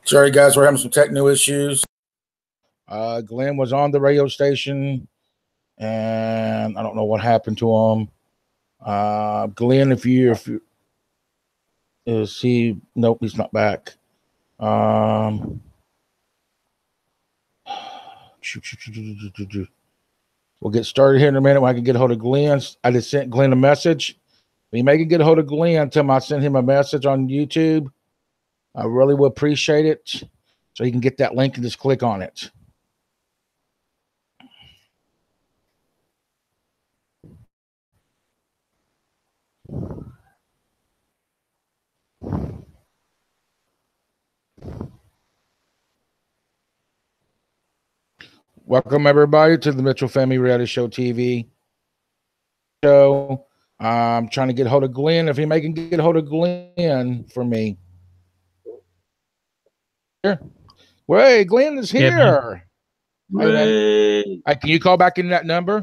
Sorry, guys, we're having some technical issues. Glenn was on the radio station, and I don't know what happened to him. Glenn, if you is he? Nope, he's not back. We'll get started here in a minute when I can get a hold of Glenn. I just sent Glenn a message. If you make it get a hold of Glenn, tell him I sent him a message on YouTube. I really would appreciate it. So you can get that link and just click on it. Welcome everybody to the Mitchell Family Reality Show TV show. I'm trying to get a hold of Glenn. If anybody can get a hold of Glenn for me. Here. Well, hey, Glenn is here. Yeah, can you call back in that number?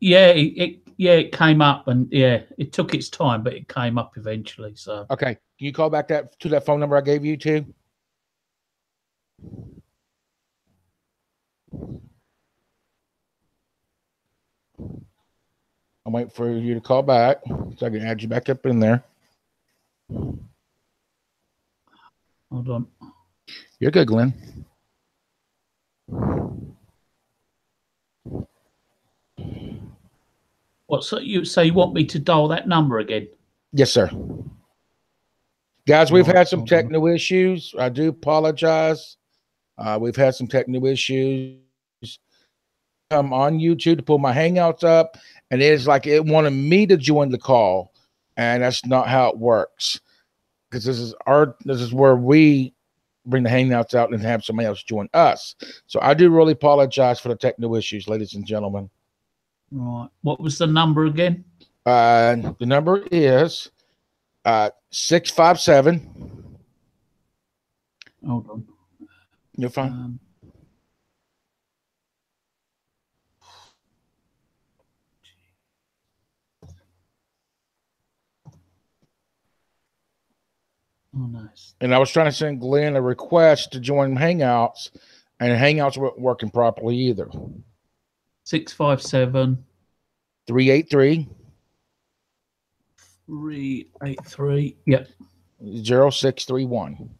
Yeah, it came up, and yeah, it took its time, but it came up eventually. So okay, can you call back to that phone number I gave you to? I'm waiting for you to call back so I can add you back up in there. Hold on. You're good, Glenn. What? So you want me to dial that number again? Yes, sir. Guys, we've had some technical issues. I do apologize. We've had some technical issues. I'm on YouTube to pull my Hangouts up, and it's like it wanted me to join the call, and that's not how it works. Because this is where we bring the Hangouts out and have somebody else join us. So I do really apologize for the technical issues, ladies and gentlemen. Right. What was the number again? The number is 657. Hold on. You're fine. Oh, nice. And I was trying to send Glenn a request to join Hangouts, and Hangouts weren't working properly either. 657 383 383. Yep. 0631.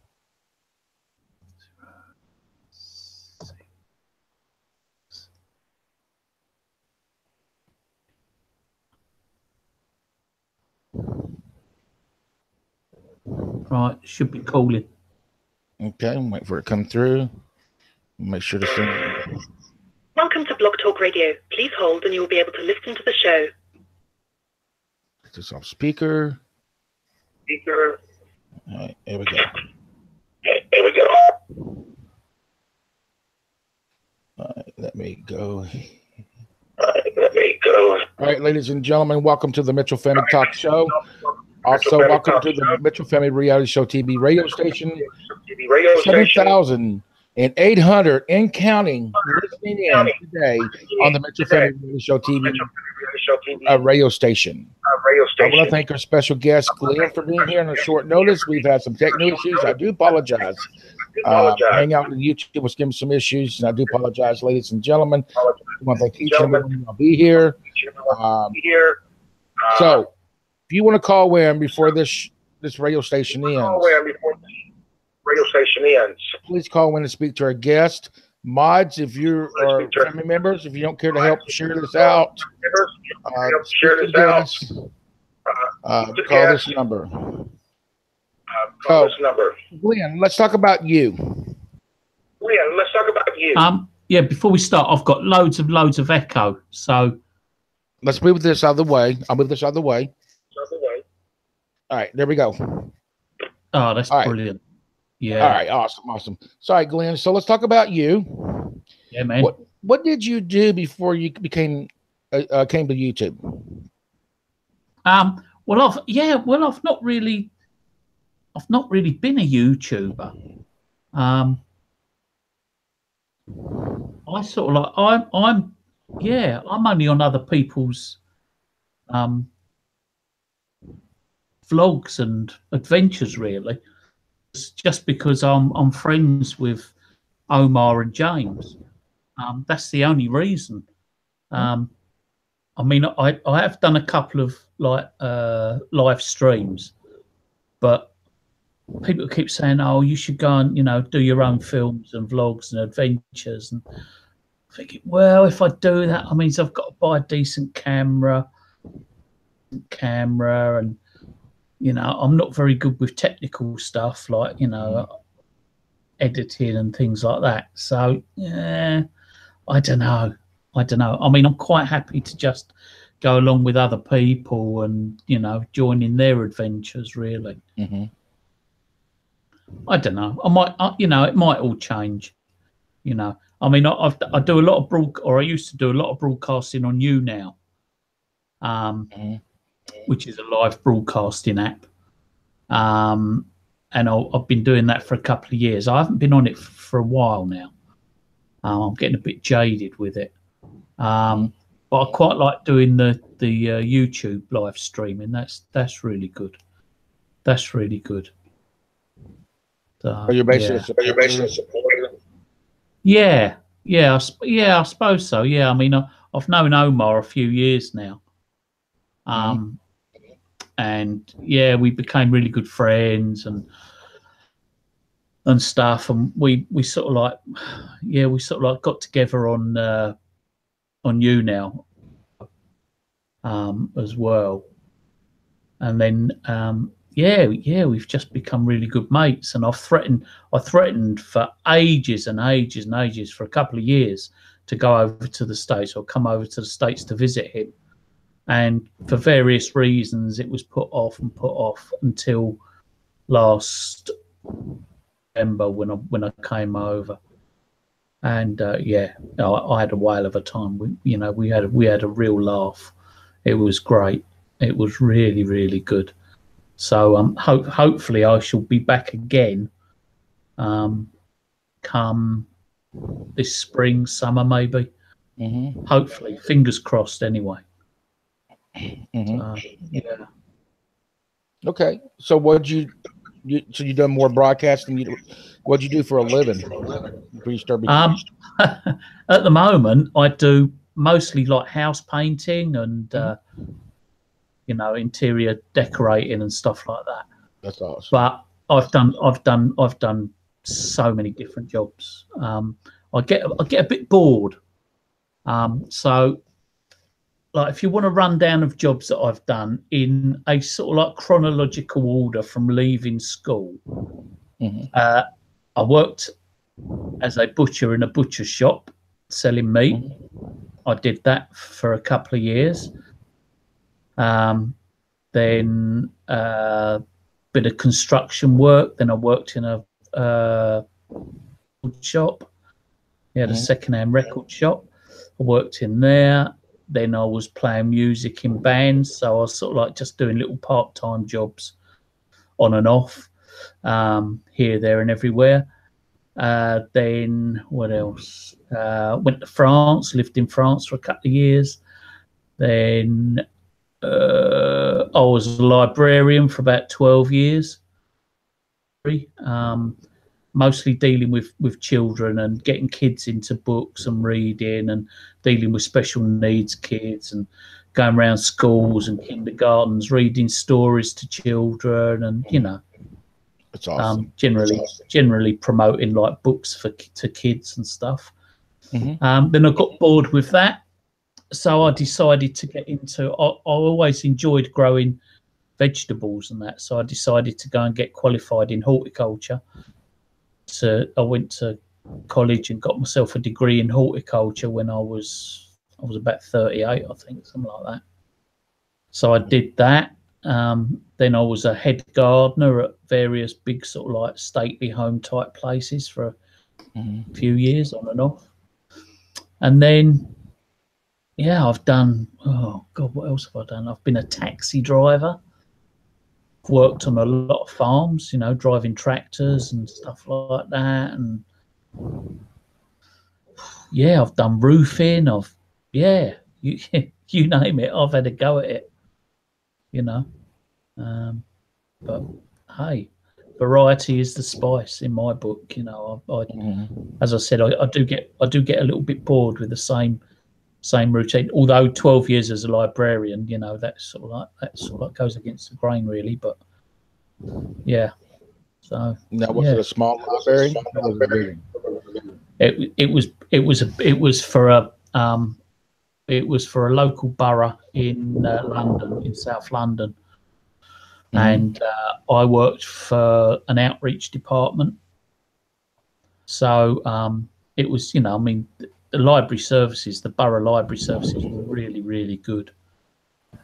Right, should be calling. Okay, I'm waiting for it to come through. Make sure to send. Welcome to Blog Talk Radio. Please hold and you will be able to listen to the show. Get this off speaker. Speaker. All right, here we go. Here we go. All right, let me go. All right, ladies and gentlemen, welcome to the Mitchell Family Talk Show. Also, welcome to the Mitchell Family Reality Show TV radio station. 7,800 and counting listening in today on the Mitchell Family Reality Show TV radio station. I want to thank our special guest, Glenn, for being here on a short notice. We've had some technical issues. I do apologize. Hang out on YouTube was giving some issues, and I do apologize, ladies and gentlemen. I want to thank each and every one of you. I'll be here. So, if you want to call in before this radio station ends, please call in and speak to our guest. Mods, if you are family members, if you don't care to help share this out, call this number. Glenn, let's talk about you. let's talk about you. Yeah, before we start, I've got loads of echo. So let's move this out of the way. I'll move this out of the way. All right, there we go. Oh, that's brilliant. Yeah. All right, awesome. Sorry, Glenn. So let's talk about you. Yeah, man. What did you do before you came to YouTube? Well, I've not really been a YouTuber. I sort of like I'm only on other people's vlogs and adventures, really. It's just because I'm friends with Omar and James. That's the only reason. I mean, I have done a couple of like live streams, but people keep saying, "Oh, you should go and do your own films and vlogs and adventures." And I'm thinking, well, if I do that, I mean, I've got to buy a decent camera, and I'm not very good with technical stuff like editing and things like that. So yeah, I don't know. I mean, I'm quite happy to just go along with other people and join in their adventures. Really. I don't know. I might, it might all change. I mean, I do a lot of I used to do a lot of broadcasting on You Now, which is a live broadcasting app. And I've been doing that for a couple of years. I haven't been on it for a while now. I'm getting a bit jaded with it. But I quite like doing the YouTube live streaming. That's really good. That's really good. Are you basically supporting them? Yeah, I suppose so. Yeah, I mean, I've known Omar a few years now, and yeah, we became really good friends and stuff, and we sort of like got together on You Now as well, and then we've just become really good mates. And I threatened for ages and ages and ages, for a couple of years, to go over to the States or come over to the States to visit him. And for various reasons, it was put off until last November when I came over. And I had a whale of a time. We had a real laugh. It was great. It was really, really good. So hopefully I shall be back again come this spring, summer maybe. Hopefully, fingers crossed anyway. Yeah. Okay. So so you done more broadcasting? What'd you do for a living? At the moment, I do mostly like house painting and interior decorating and stuff like that. That's awesome. But I've done so many different jobs. I get a bit bored. So like, if you want a rundown of jobs that I've done in a sort of like chronological order from leaving school, I worked as a butcher in a butcher shop selling meat. I did that for a couple of years. Then bit of construction work. Then I worked in a shop. We had a second-hand record shop. I worked in there. Then I was playing music in bands, so I was sort of like just doing little part-time jobs on and off, here, there, and everywhere. Then what else? Went to France, lived in France for a couple of years. Then I was a librarian for about 12 years. Mostly dealing with children and getting kids into books and reading, and dealing with special needs kids, and going around schools and kindergartens reading stories to children, and That's awesome. Generally promoting like books to kids and stuff. Then I got bored with that, so I decided to get into. I always enjoyed growing vegetables and that, so I decided to go and get qualified in horticulture. I went to college and got myself a degree in horticulture when I was about 38, I think, something like that. So I did that. Then I was a head gardener at various big sort of like stately home type places for a few years on and off. And then, yeah, I've done, oh God, what else have I done? I've been a taxi driver. Worked on a lot of farms, you know, driving tractors and stuff like that. And yeah, I've done roofing. You name it, I've had a go at it, you know. But hey, variety is the spice in my book, you know. As I said, I do get a little bit bored with the same routine. Although 12 years as a librarian, you know, that sort of like goes against the grain, really. But yeah, so now was it a small library? It was for a local borough in London, in South London. And I worked for an outreach department. So it was, you know, I mean, the library services, the borough library services were really, really good.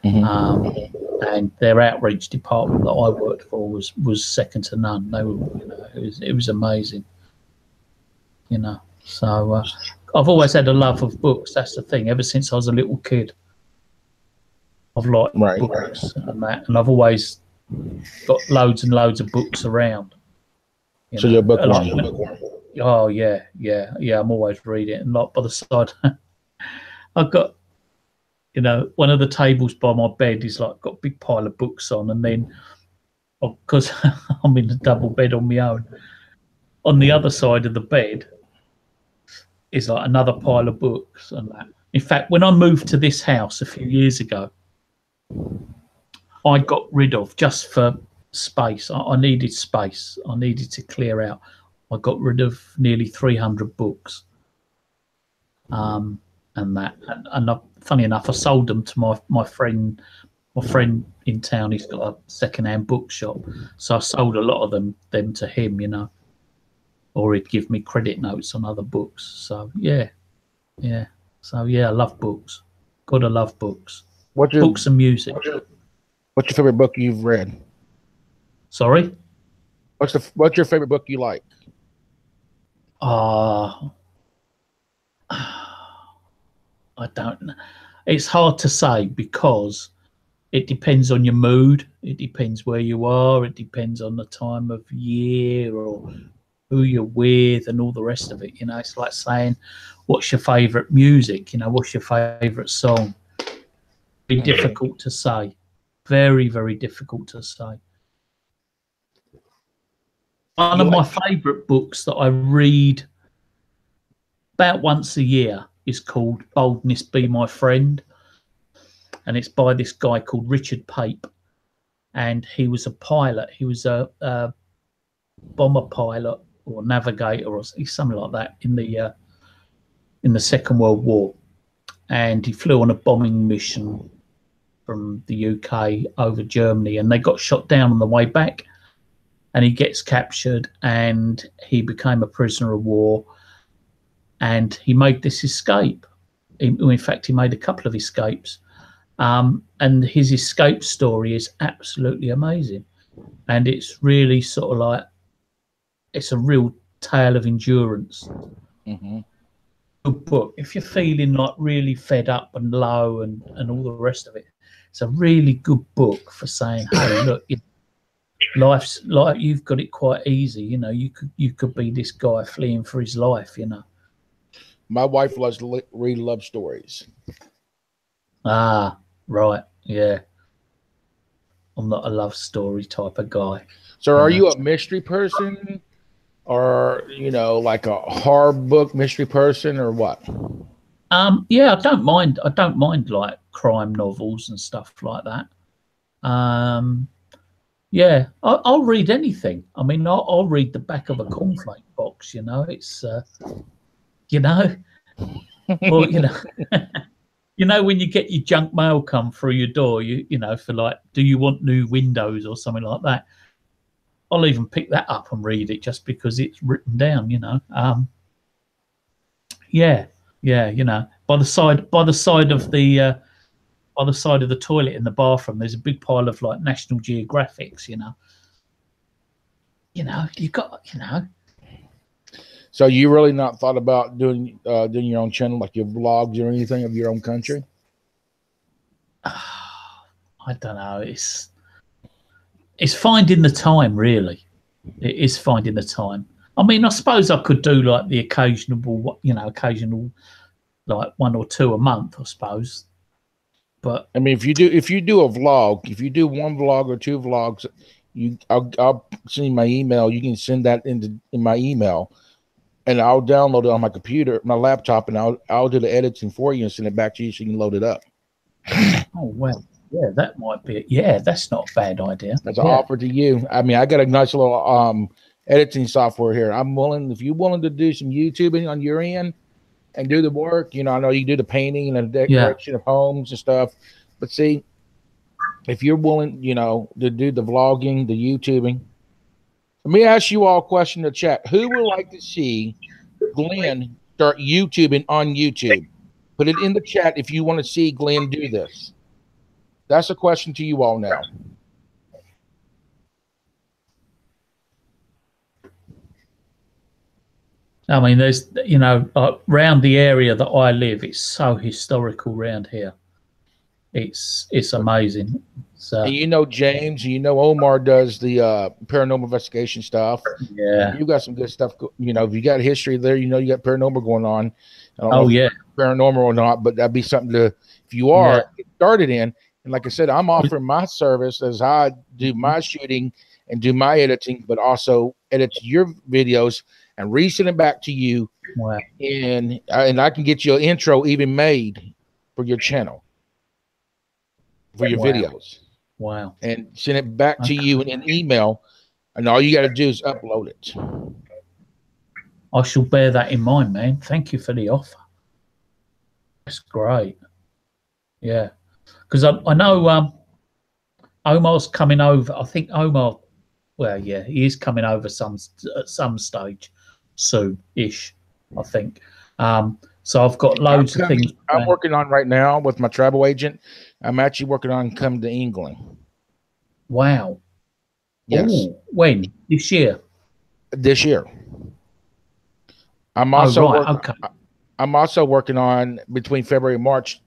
And their outreach department that I worked for was second to none. They were, you know, it was amazing, you know. So I've always had a love of books. That's the thing. Ever since I was a little kid, I've liked books and that, and I've always got loads and loads of books around. So you're a bookworm. Oh yeah. I'm always reading it, and like by the side, I've got, you know, one of the tables by my bed is like got a big pile of books on, and then because I'm in a double bed on my own, on the other side of the bed is like another pile of books and that. In fact, when I moved to this house a few years ago, I got rid of, just for space, I needed space. I needed to clear out. I got rid of nearly 300 books. And that. And funny enough, I sold them to my friend in town. He's got a second-hand bookshop. So I sold a lot of them to him, you know. Or he'd give me credit notes on other books. So, yeah. So, yeah, I love books. Gotta love books. Books and music. What's your favorite book you've read? Sorry? What's your favorite book you like? I don't know. It's hard to say because it depends on your mood. It depends where you are. It depends on the time of year or who you're with and all the rest of it. You know, it's like saying, what's your favorite music? You know, what's your favorite song? Very difficult to say. Very, very difficult to say. One of my favorite books that I read about once a year is called Boldness Be My Friend. And it's by this guy called Richard Pape. And he was a pilot. He was a bomber pilot or navigator or something like that in the Second World War. And he flew on a bombing mission from the UK over Germany, and they got shot down on the way back, and he gets captured and he became a prisoner of war, and he made this escape. In fact, he made a couple of escapes, and his escape story is absolutely amazing, and it's really sort of like, it's a real tale of endurance. Good book. If you're feeling like really fed up and low and all the rest of it, it's a really good book for saying, hey, look, life's like, you've got it quite easy. You know, you could be this guy fleeing for his life, you know. My wife loves to read love stories. Ah, right. Yeah. I'm not a love story type of guy. So are you a mystery person, or, you know, like a horror book mystery person, or what? Yeah, I don't mind like crime novels and stuff like that. Yeah, I'll read anything. I mean, I'll read the back of a cornflake box, you know. It's you know, or, you know, you know, when you get your junk mail come through your door, you know, for like, do you want new windows or something like that? I'll even pick that up and read it just because it's written down, you know. Yeah, you know, by the side of the toilet in the bathroom, there's a big pile of like National Geographics. You know, you got, you know. So you really not thought about doing your own channel, like your vlogs or anything of your own country? I don't know. It's finding the time, really. It is finding the time. I mean, I suppose I could do like the occasional like 1 or 2 a month, I suppose. But I mean, if you do a vlog, if you do 1 vlog or 2 vlogs, I'll send you my email. You can send that in my email, and I'll download it on my computer, my laptop, and I'll do the editing for you and send it back to you so you can load it up. Oh well, yeah, that might be it. Yeah, that's not a bad idea. That's an offer to you. I mean, I got a nice little editing software here. I'm willing, if you're willing to do some YouTubing on your end and do the work, you know, I know you do the painting and the decoration of homes and stuff, but see, if you're willing, you know, to do the vlogging, the YouTubing, let me ask you all a question in the chat. Who would like to see Glen start YouTubing on YouTube? Put it in the chat if you want to see Glen do this. That's a question to you all now. I mean, there's, you know, around the area that I live, it's so historical around here. It's amazing. So, and you know, James, you know, Omar does the paranormal investigation stuff. Yeah, you got some good stuff. You know, if you got history there, you know, you got paranormal going on. I don't know if it's paranormal or not, but that'd be something to, if you are get started in. And like I said, I'm offering my service as I do my shooting and do my editing, but also edit your videos and resend it back to you. Wow. And I can get you an intro even made for your channel, for your videos. Wow. And send it back to you in an email. And all you got to do is upload it. I shall bear that in mind, man. Thank you for the offer. That's great. Yeah. Because I know Omar's coming over. I think Omar, well, yeah, he is coming over at some stage soon-ish, I think. So I've got loads of things. I'm working on right now with my travel agent. I'm actually working on coming to England. Wow. Yes. Ooh, when? This year? This year. I'm also I'm also working on between February and March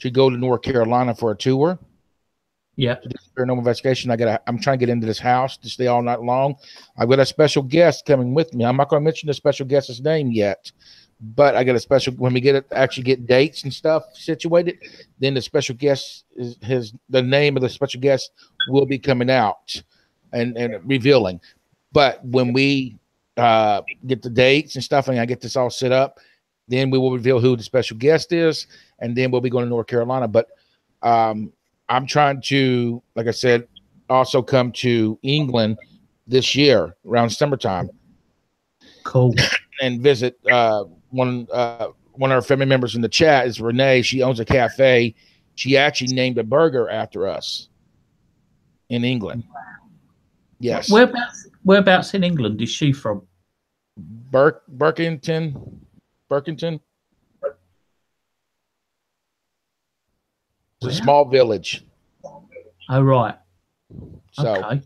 to go to North Carolina for a tour. Yeah. To do paranormal investigation. I'm trying to get into this house to stay all night long. I've got a special guest coming with me. I'm not going to mention the special guest's name yet, but I got a special, when we actually get dates and stuff situated, then the special guest the name of the special guest will be coming out and revealing. But when we get the dates and stuff and I get this all set up, then we will reveal who the special guest is, and then we'll be going to North Carolina. But I'm trying to, like I said, also come to England this year around summertime. Cool. And visit one of our family members in the chat is Renee. She owns a cafe. She actually named a burger after us in England. Yes. Whereabouts in England is she from? Berkington. It's a small village. Oh right. So, okay.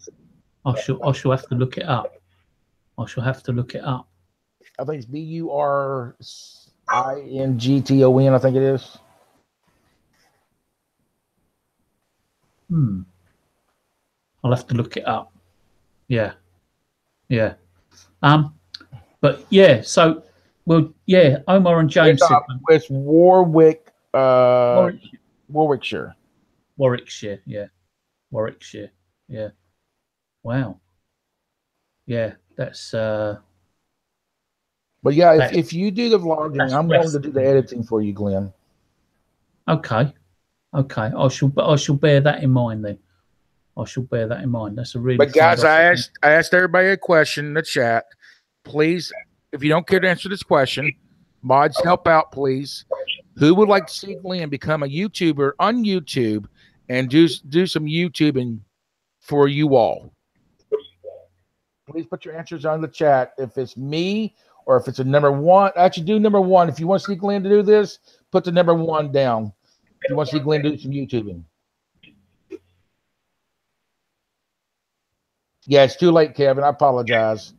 I shall have to look it up. I think it's BURINGTON. I think it is. I'll have to look it up. Yeah. But yeah. So, well, yeah. Omar and James. It's Warwick. Warwickshire. Yeah. Warwickshire. Yeah. Wow. Yeah, that's but yeah, if you do the vlogging, I'm willing to do the editing for you, Glen. Okay. I shall bear that in mind then. That's a really But guys, I asked everybody a question in the chat. Please, if you don't care to answer this question, mods help out, please. Who would like to see Glen become a YouTuber on YouTube and do some YouTubing for you all? Please put your answers on the chat. If it's me or if it's a number one. Actually, do number one. If you want to see Glenn to do this, put the number one down. If you want to see Glenn do some YouTubing. Yeah, it's too late, Kevin. I apologize.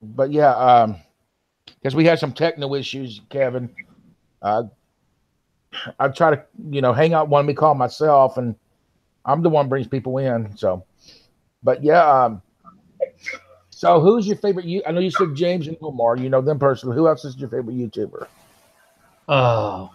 But yeah, because we had some technical issues, Kevin. I try to, hang out one. We call myself, and I'm the one who brings people in. So, but yeah. So who's your favorite? I know you said James and Omar. You know them personally. Who else is your favorite YouTuber? Oh,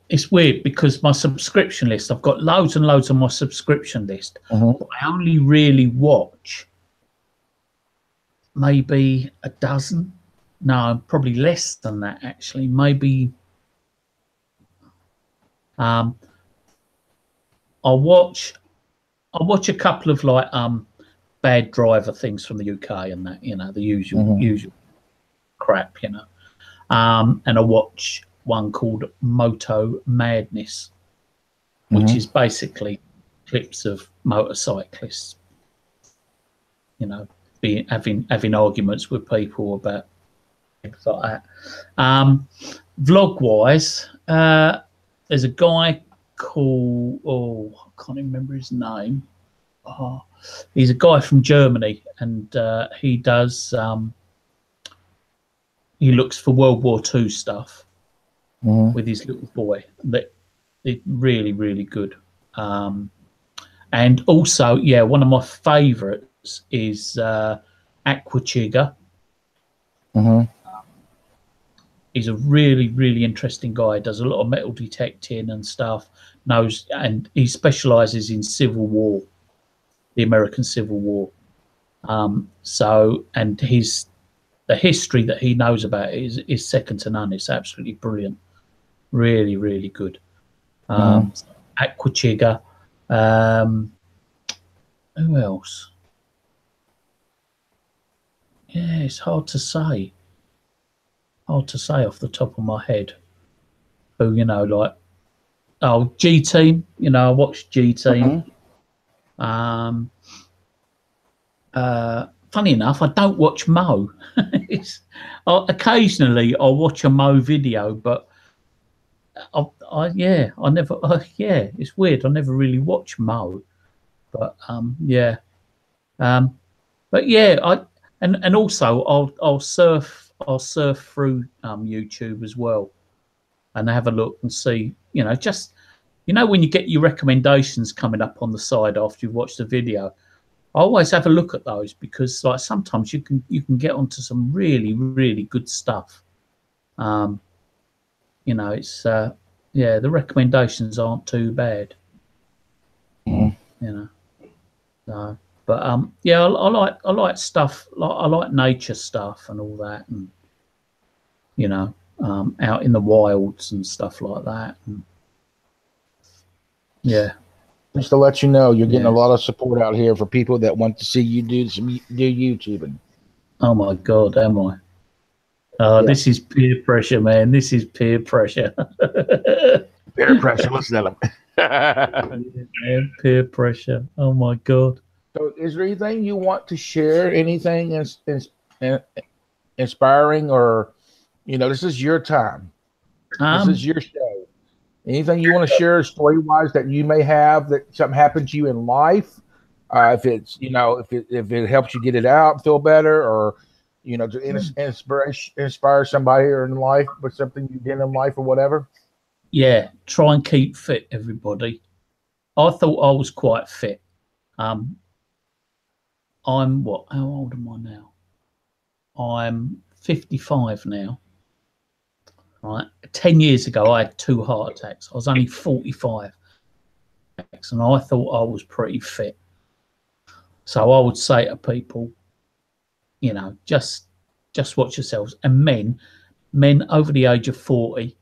it's weird because my subscription list, I've got loads and loads on my subscription list. But I only really watch maybe a dozen. No, probably less than that, actually. Maybe I'll watch a couple of like bad driver things from the UK and that, the usual crap, and I watch one called Moto Madness, which is basically clips of motorcyclists, having arguments with people about things like that. Vlog wise, there's a guy called, I can't remember his name. He's a guy from Germany, and he does he looks for World War II stuff with his little boy. That it's really, really good. And also, yeah, one of my favorites is Aquachigga. He's a really, really interesting guy. Does a lot of metal detecting and stuff. And he specializes in Civil War, the American Civil War. And the history that he knows about it is second to none. It's absolutely brilliant. Really, really good. Aquachigga. Who else? Yeah, it's hard to say. Hard to say off the top of my head. Who, like, G Team. I watched G Team. Funny enough, I don't watch Mo. Occasionally I'll watch a Mo video, but I never. It's weird. I never really watch Mo, but but yeah, and also I'll surf through YouTube as well, and have a look and see. When you get your recommendations coming up on the side after you've watched the video, I always have a look at those because, like, sometimes you can get onto some really, really good stuff. It's the recommendations aren't too bad. So, but I like stuff. I like nature stuff and all that, and out in the wilds and stuff like that. And, yeah. Just to let you know, you're getting a lot of support out here for people that want to see you do YouTubing. Oh my God, am I? This is peer pressure, man. This is peer pressure. Peer pressure. Let's tell them. Peer pressure. Oh my God. So, is there anything you want to share? Anything inspiring, or this is your time. This is your show. Anything you want to share story-wise that you may have that something happened to you in life? If it's if it helps you get it out, feel better, or to inspire somebody or in life with something you did in life or whatever. Yeah, try and keep fit, everybody. I thought I was quite fit. I'm what? How old am I now? I'm 55 now. Right, 10 years ago, I had 2 heart attacks. I was only 45, and I thought I was pretty fit. So I would say to people, just watch yourselves. And men over the age of 40,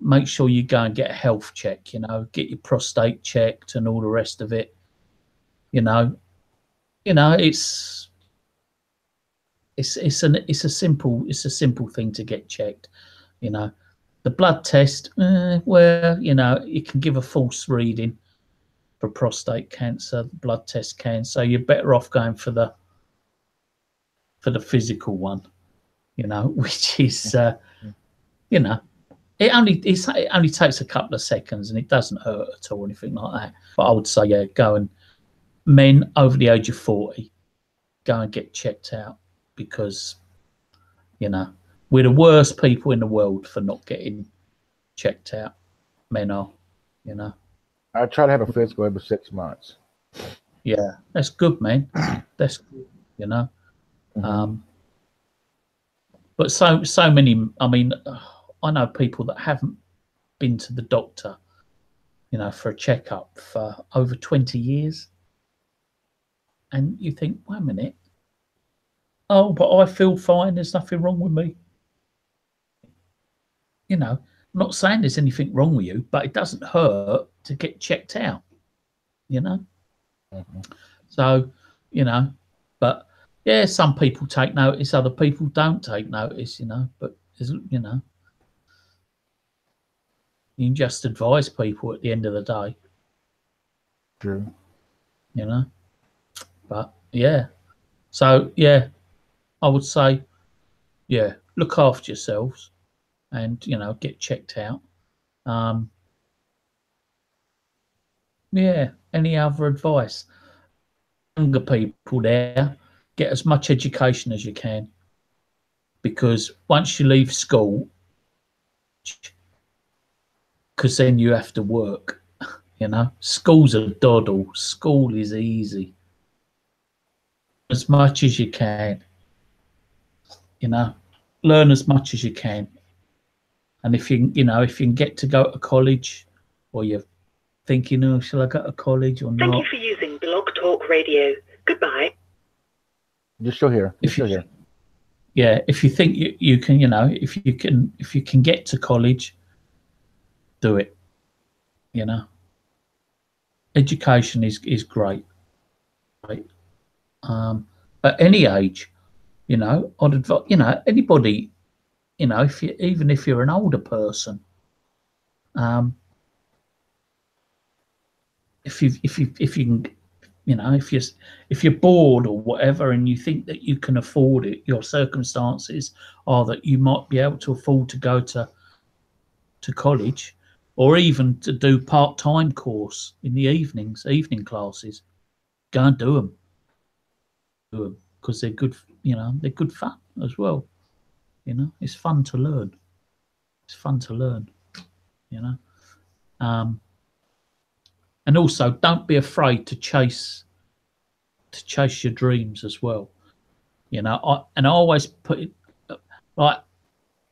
make sure you go and get a health check. Get your prostate checked and all the rest of it. It's a simple thing to get checked. The blood test, it can give a false reading. for prostate cancer, the blood test can. So you're better off going for the physical one, you know, which is, you know, it only takes a couple of seconds and it doesn't hurt at all, anything like that. But I would say, yeah, go and men over the age of 40, go and get checked out, because, you know, we're the worst people in the world for not getting checked out. Men are, you know. I try to have a physical every 6 months. Yeah, that's good, man. That's good, you know. But so many, I mean, I know people that haven't been to the doctor, you know, for a checkup for over 20 years. And you think, wait a minute. Oh, but I feel fine. There's nothing wrong with me. You know, I'm not saying there's anything wrong with you, but it doesn't hurt to get checked out, you know. So, you know, but yeah, some people take notice, other people don't take notice, you know, but, you know, you can just advise people at the end of the day. True. You know, but yeah, so yeah, I would say, yeah, look after yourselves and, you know, get checked out. Yeah, any other advice? Younger people there, get as much education as you can, because once you leave school, because then you have to work, you know. School's a doddle. School is easy. As much as you can, you know, learn as much as you can. And if you know, if you can get to go to college, or you're thinking, oh, shall I go to college or not? Thank you for using Blog Talk Radio. Goodbye. You're still here. You're still here. Yeah, if you think you can, you know, if you can get to college, do it. You know, education is great. Right. At any age, you know, I'd advise, you know, anybody, you know, even if you're an older person, if you can, you know, if you're bored or whatever, and you think that you can afford it, your circumstances are that you might be able to afford to go to college, or even to do part-time course in the evenings, evening classes, go and do them. Because they're good, you know, they're good fun as well. You know, it's fun to learn. It's fun to learn, you know. And also, don't be afraid to chase your dreams as well. You know, I always put it like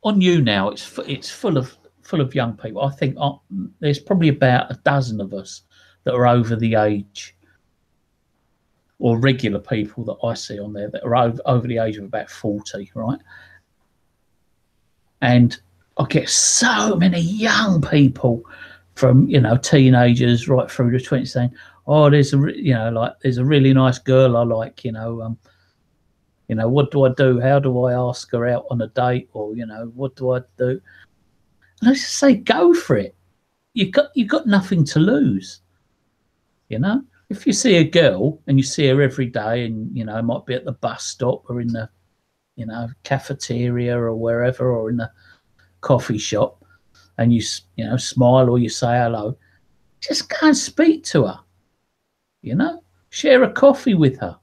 on you now. It's full of young people. I think there's probably about a dozen of us that are over the age, or regular people that I see on there that are over the age of about 40, right? And I get so many young people, from, you know, teenagers right through to 20, saying, oh, there's a really nice girl I like, you know, what do I do? How do I ask her out on a date? Or, you know, what do I do? And I just say, go for it. You've got nothing to lose. You know, if you see a girl and you see her every day, and, you know, it might be at the bus stop or in the, you know, cafeteria or wherever, or in the coffee shop, and you know, smile or you say hello, just go and speak to her. You know, share a coffee with her.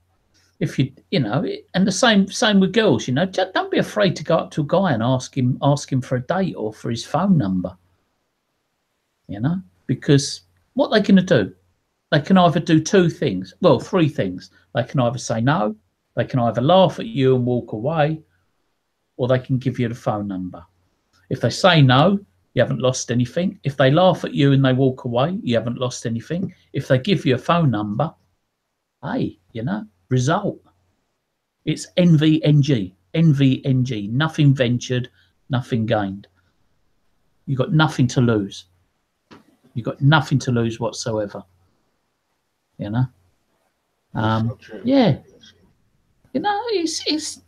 If you know, and the same with girls. You know, just don't be afraid to go up to a guy and ask him for a date or for his phone number. You know, because what they're going to do, they can either do three things. They can either say no, they can either laugh at you and walk away, or they can give you the phone number. If they say no, you haven't lost anything. If they laugh at you and they walk away, you haven't lost anything. If they give you a phone number, hey, you know, result. It's NVNG, nothing ventured, nothing gained. You've got nothing to lose. You've got nothing to lose whatsoever. You know? So yeah. You know, it's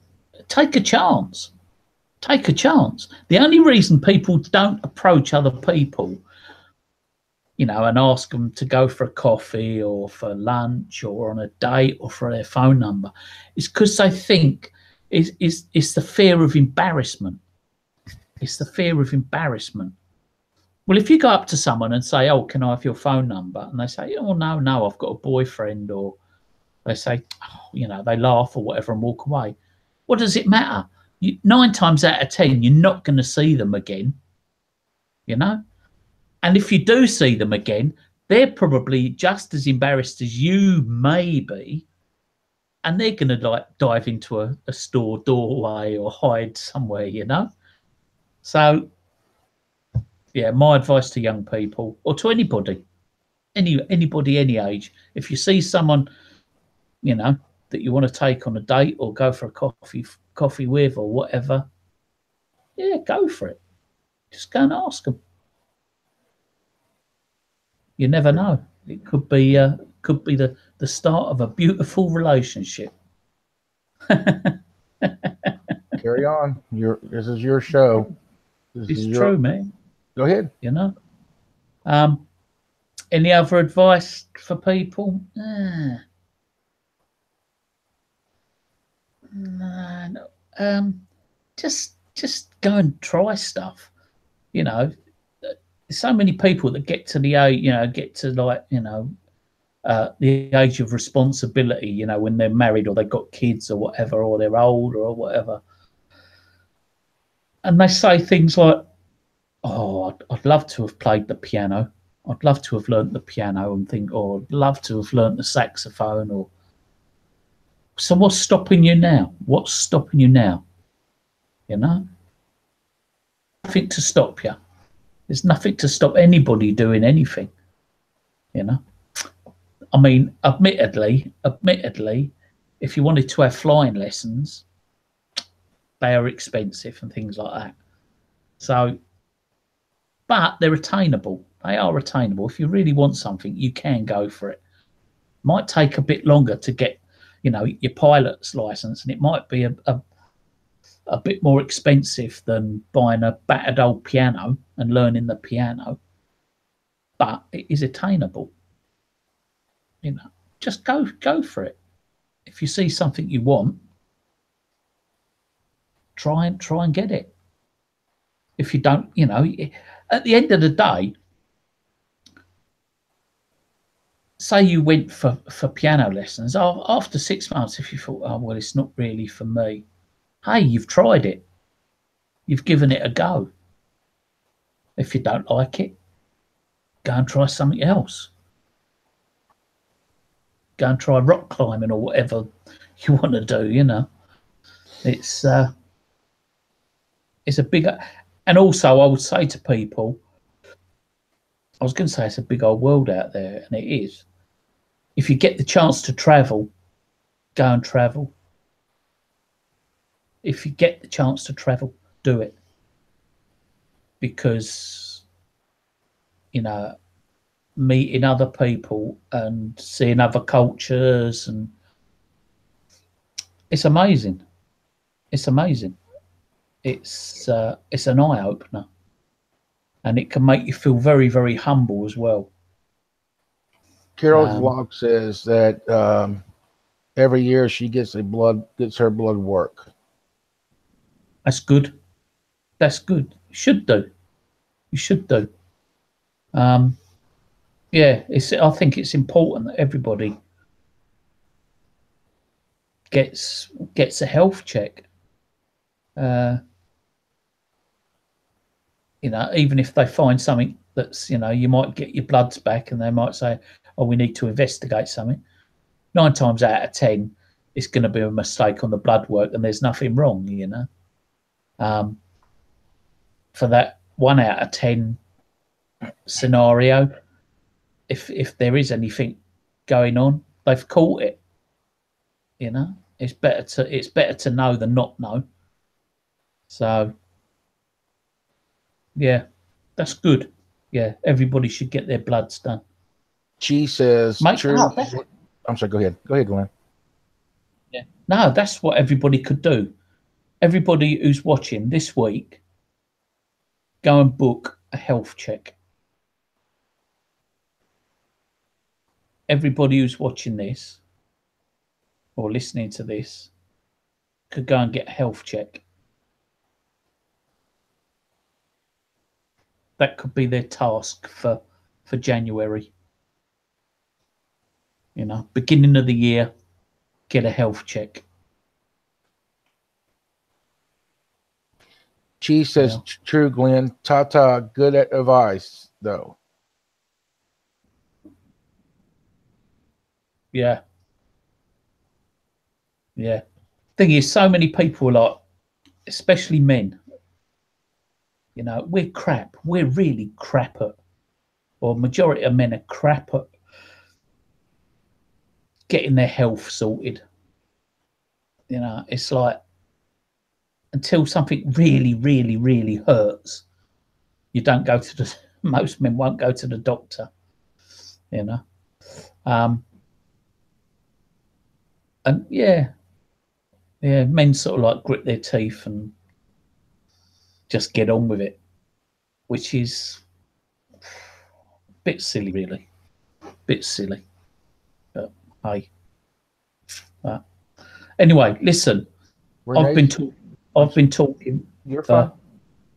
take a chance. Take a chance. The only reason people don't approach other people and ask them to go for a coffee or for lunch or on a date or for their phone number. It's because they think it's the fear of embarrassment. It's the fear of embarrassment. Well, if you go up to someone and say, "Oh, can I have your phone number?" and they say, "Oh, no, I've got a boyfriend," or they say, "Oh," they laugh or whatever and walk away. What does it matter? 9 times out of 10, you're not going to see them again, And if you do see them again, they're probably just as embarrassed as you may be, and they're going to dive into a store doorway or hide somewhere, So, yeah, my advice to young people or to anybody, anybody, any age, if you see someone, that you want to take on a date or go for a coffee with or whatever, yeah, go for it. Just go and ask them. You never know. It could be the start of a beautiful relationship. Carry on. This is your show. It's true, man. Go ahead. Any other advice for people? No. Just go and try stuff. So many people that get to the age, the age of responsibility, when they're married or they've got kids or whatever, or they're older or whatever. And they say things like, "Oh, I'd love to have played the piano. I'd love to have learnt the piano," and think, "Or I'd love to have learnt the saxophone." Or so what's stopping you now? What's stopping you now? Nothing to stop you. There's nothing to stop anybody doing anything. I mean, admittedly, if you wanted to have flying lessons, they are expensive and things like that. So, but they're attainable. They are attainable. If you really want something, you can go for it. Might take a bit longer to get, your pilot's license, and it might be a bit more expensive than buying a battered old piano and learning the piano, but it is attainable. Just go for it. If you see something you want, try and get it. If you don't, at the end of the day, say you went for piano lessons, after 6 months, if you thought, "Oh, well, it's not really for me," hey, you've tried it. You've given it a go. If you don't like it, go and try something else. Go and try rock climbing or whatever you want to do, It's a bigger... And also, I would say to people, I was going to say it's a big old world out there, and it is. If you get the chance to travel, go and travel. If you get the chance to travel, do it. Because, meeting other people and seeing other cultures, and it's amazing. It's amazing. It's an eye-opener. And it can make you feel very, very humble as well. Carol's vlog says that every year she gets her blood work. That's good. That's good. You should do. You should do. Yeah, I think it's important that everybody gets a health check. Even if they find something that's, you might get your bloods back and they might say, "Oh, we need to investigate something." 9 times out of 10, it's going to be a mistake on the blood work and there's nothing wrong, For that 1 out of 10 scenario, if there is anything going on, they've caught it. It's better to know than not know. So yeah, that's good. Yeah, everybody should get their bloods done. She says, I'm sorry, go ahead. Go ahead, Glenn. Yeah. No, that's what everybody could do. Everybody who's watching this week, go and book a health check. everybody who's watching this or listening to this could go and get a health check. That could be their task for January. You know, beginning of the year, get a health check. She says, true, Glenn. Tata, good at advice, though. Yeah. Yeah. Thing is, so many people, like, especially men, you know, we're crap. We're really crap at, or majority of men are crap at getting their health sorted. You know, it's like, until something really, really, really hurts, you don't go to the, most men won't go to the doctor, you know. And yeah, men sort of like grit their teeth and just get on with it, which is a bit silly, really. Bit silly. But hey. Anyway, listen, I've been talking. You're fine.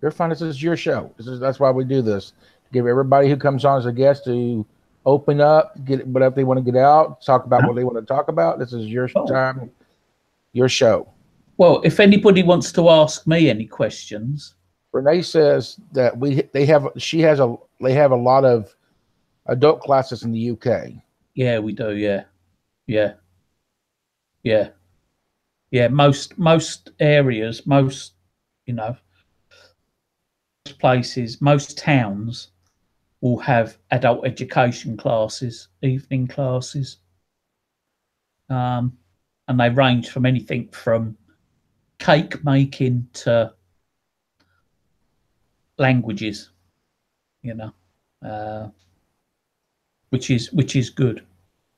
You're fine. This is your show. That's why we do this. Give everybody who comes on as a guest to open up, get whatever they want to get out, talk about what they want to talk about. This is your time, your show. Well, if anybody wants to ask me any questions, Renee says that they have a lot of adult classes in the UK. Yeah, we do. Yeah. Most areas, most, you know, most places, most towns will have adult education classes, evening classes, and they range from anything from cake making to languages, you know, which is good,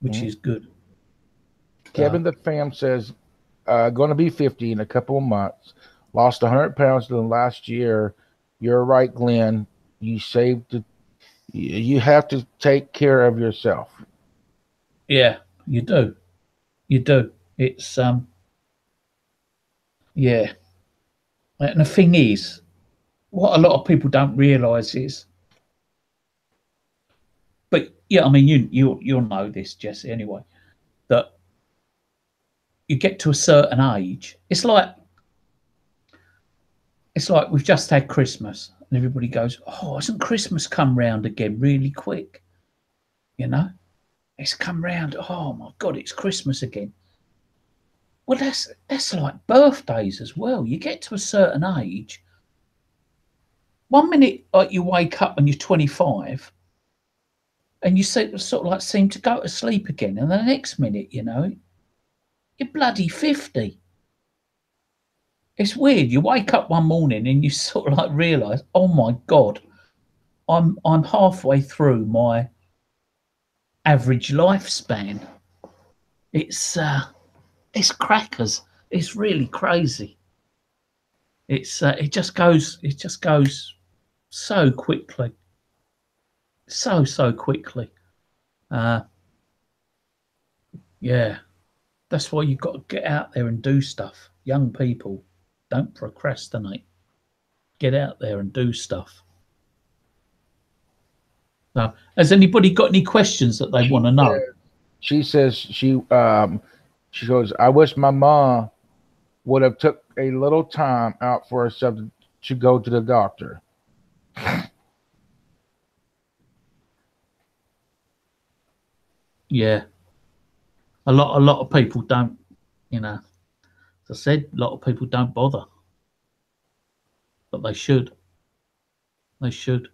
is good. Kevin the Fam says, going to be 50 in a couple of months. Lost 100 pounds in the last year. You're right, Glenn. You have to take care of yourself. Yeah, you do. It's yeah. And the thing is, what a lot of people don't realise is, but yeah, I mean, you'll know this, Jesse, anyway, that you get to a certain age, it's like we've just had Christmas and everybody goes, oh, hasn't Christmas come round again really quick? You know, it's come round. Oh my God, it's Christmas again. Well, that's like birthdays as well. You get to a certain age. 1 minute, like, you wake up when you're 25 and you sort of like seem to go to sleep again. And the next minute, you know, you're bloody 50. It's weird. You wake up one morning and you sort of like realise, oh my God, I'm halfway through my average lifespan. It's crackers. It's really crazy. It just goes so quickly. So quickly. Yeah. That's why you've got to get out there and do stuff. Young people, don't procrastinate. Get out there and do stuff. Now, has anybody got any questions that they want to know? She says she goes, I wish my mom would have took a little time out for herself to go to the doctor. Yeah. A lot of people don't, you know, as I said, a lot of people don't bother. But they should. They should.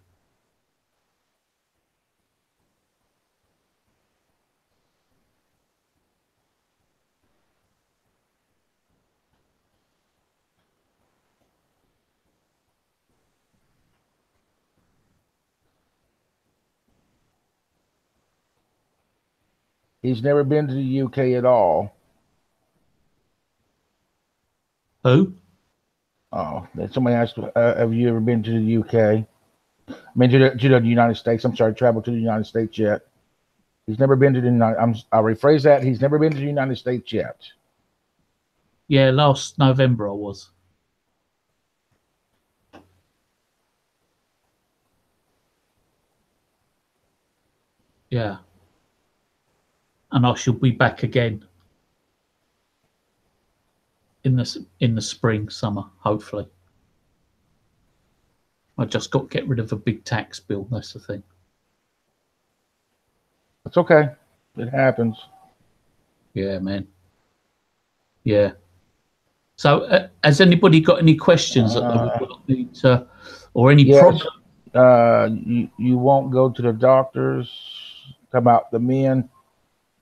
He's never been to the UK at all. Who? Oh, somebody asked, have you ever been to the UK? I mean, to the United States. I'm sorry, traveled to the United States yet. He's never been to the United. I'll rephrase that. He's never been to the United States yet. Yeah, last November I was. Yeah. And I shall be back again in the spring, summer, hopefully. I just got to get rid of a big tax bill. That's the thing. It's okay. It happens. Yeah, man. Yeah. So, has anybody got any questions that they would need to, or any problem? You won't go to the doctors. Talk about the men.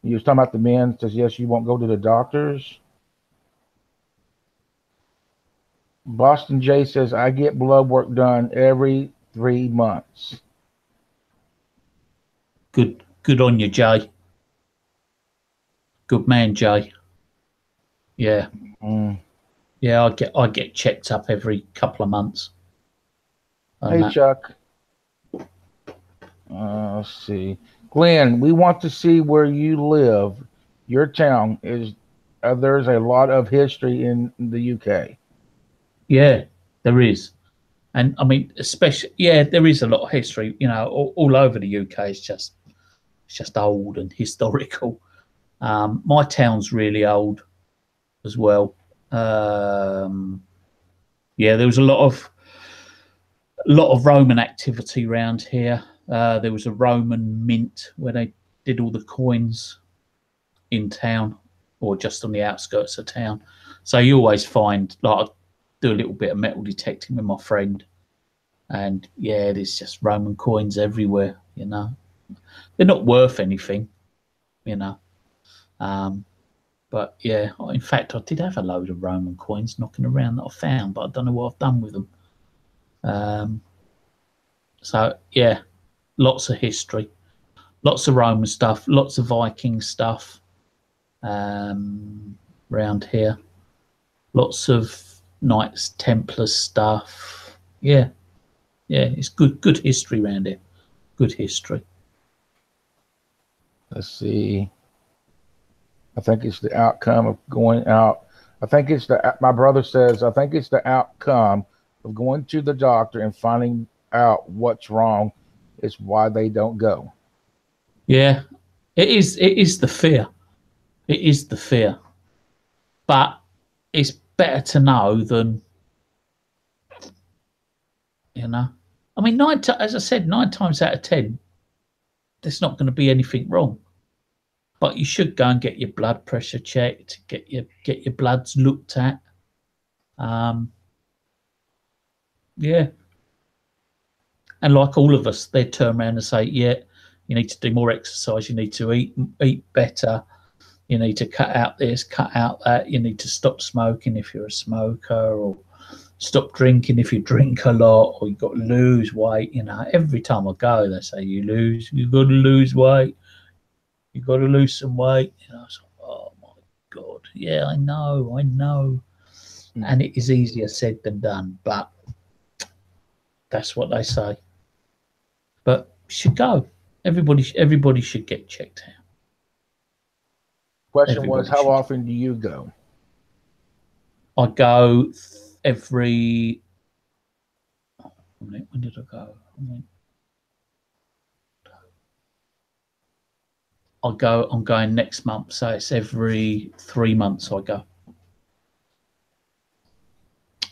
You was talking about the men. Says yes, you won't go to the doctors. Boston J says I get blood work done every 3 months. Good on you, Jay. Good man, Jay. Yeah. Yeah, I get checked up every couple of months. Hey, Chuck. Let's see. Glenn, we want to see where you live. Your town is. There's a lot of history in the UK. Yeah, there is, and I mean, especially there is a lot of history. You know, all over the UK. It's just old and historical. My town's really old as well. Yeah, there was a lot of Roman activity around here. There was a Roman mint where they did all the coins in town or just on the outskirts of town. So you always find, like, I do a little bit of metal detecting with my friend, and yeah, there's just Roman coins everywhere. You know, they're not worth anything, you know. But yeah, in fact, I did have a load of Roman coins knocking around that I found, but I don't know what I've done with them. So yeah, lots of history, lots of Roman stuff, lots of Viking stuff around here, lots of Knights Templar stuff. Yeah, it's good history around here. Good history. Let's see. I think it's the outcome of going out. My brother says, I think it's the outcome of going to the doctor and finding out what's wrong is why they don't go. Yeah, it is the fear. It is the fear. But it's better to know than, you know. I mean, as I said, 9 times out of 10, there's not going to be anything wrong. But you should go and get your blood pressure checked, get your bloods looked at. Yeah. And like all of us, they turn around and say, yeah, you need to do more exercise, you need to eat better, you need to cut out this, cut out that, you need to stop smoking if you're a smoker, or stop drinking if you drink a lot, or you've got to lose weight. You know, every time I go, they say, you've got to lose weight. You've got to lose some weight. You know, so, oh my God. Yeah, I know. And it is easier said than done, but that's what they say. But you should go. Everybody should get checked out. Question was, how often do you go? I go every. When did I go? I'm going next month, so it's every 3 months I go.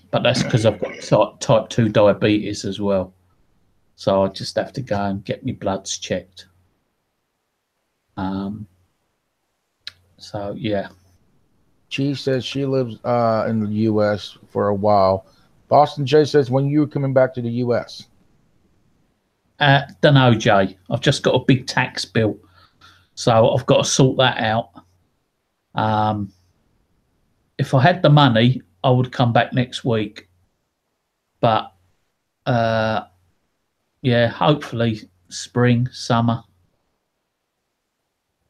But that's because I've got type 2 diabetes as well. So I just have to go and get my bloods checked. So, yeah. She says she lives in the U.S. for a while. Boston J says, when you coming back to the U.S.? Don't know, Jay. I've just got a big tax bill. So I've got to sort that out. If I had the money, I would come back next week. But, yeah, hopefully spring, summer,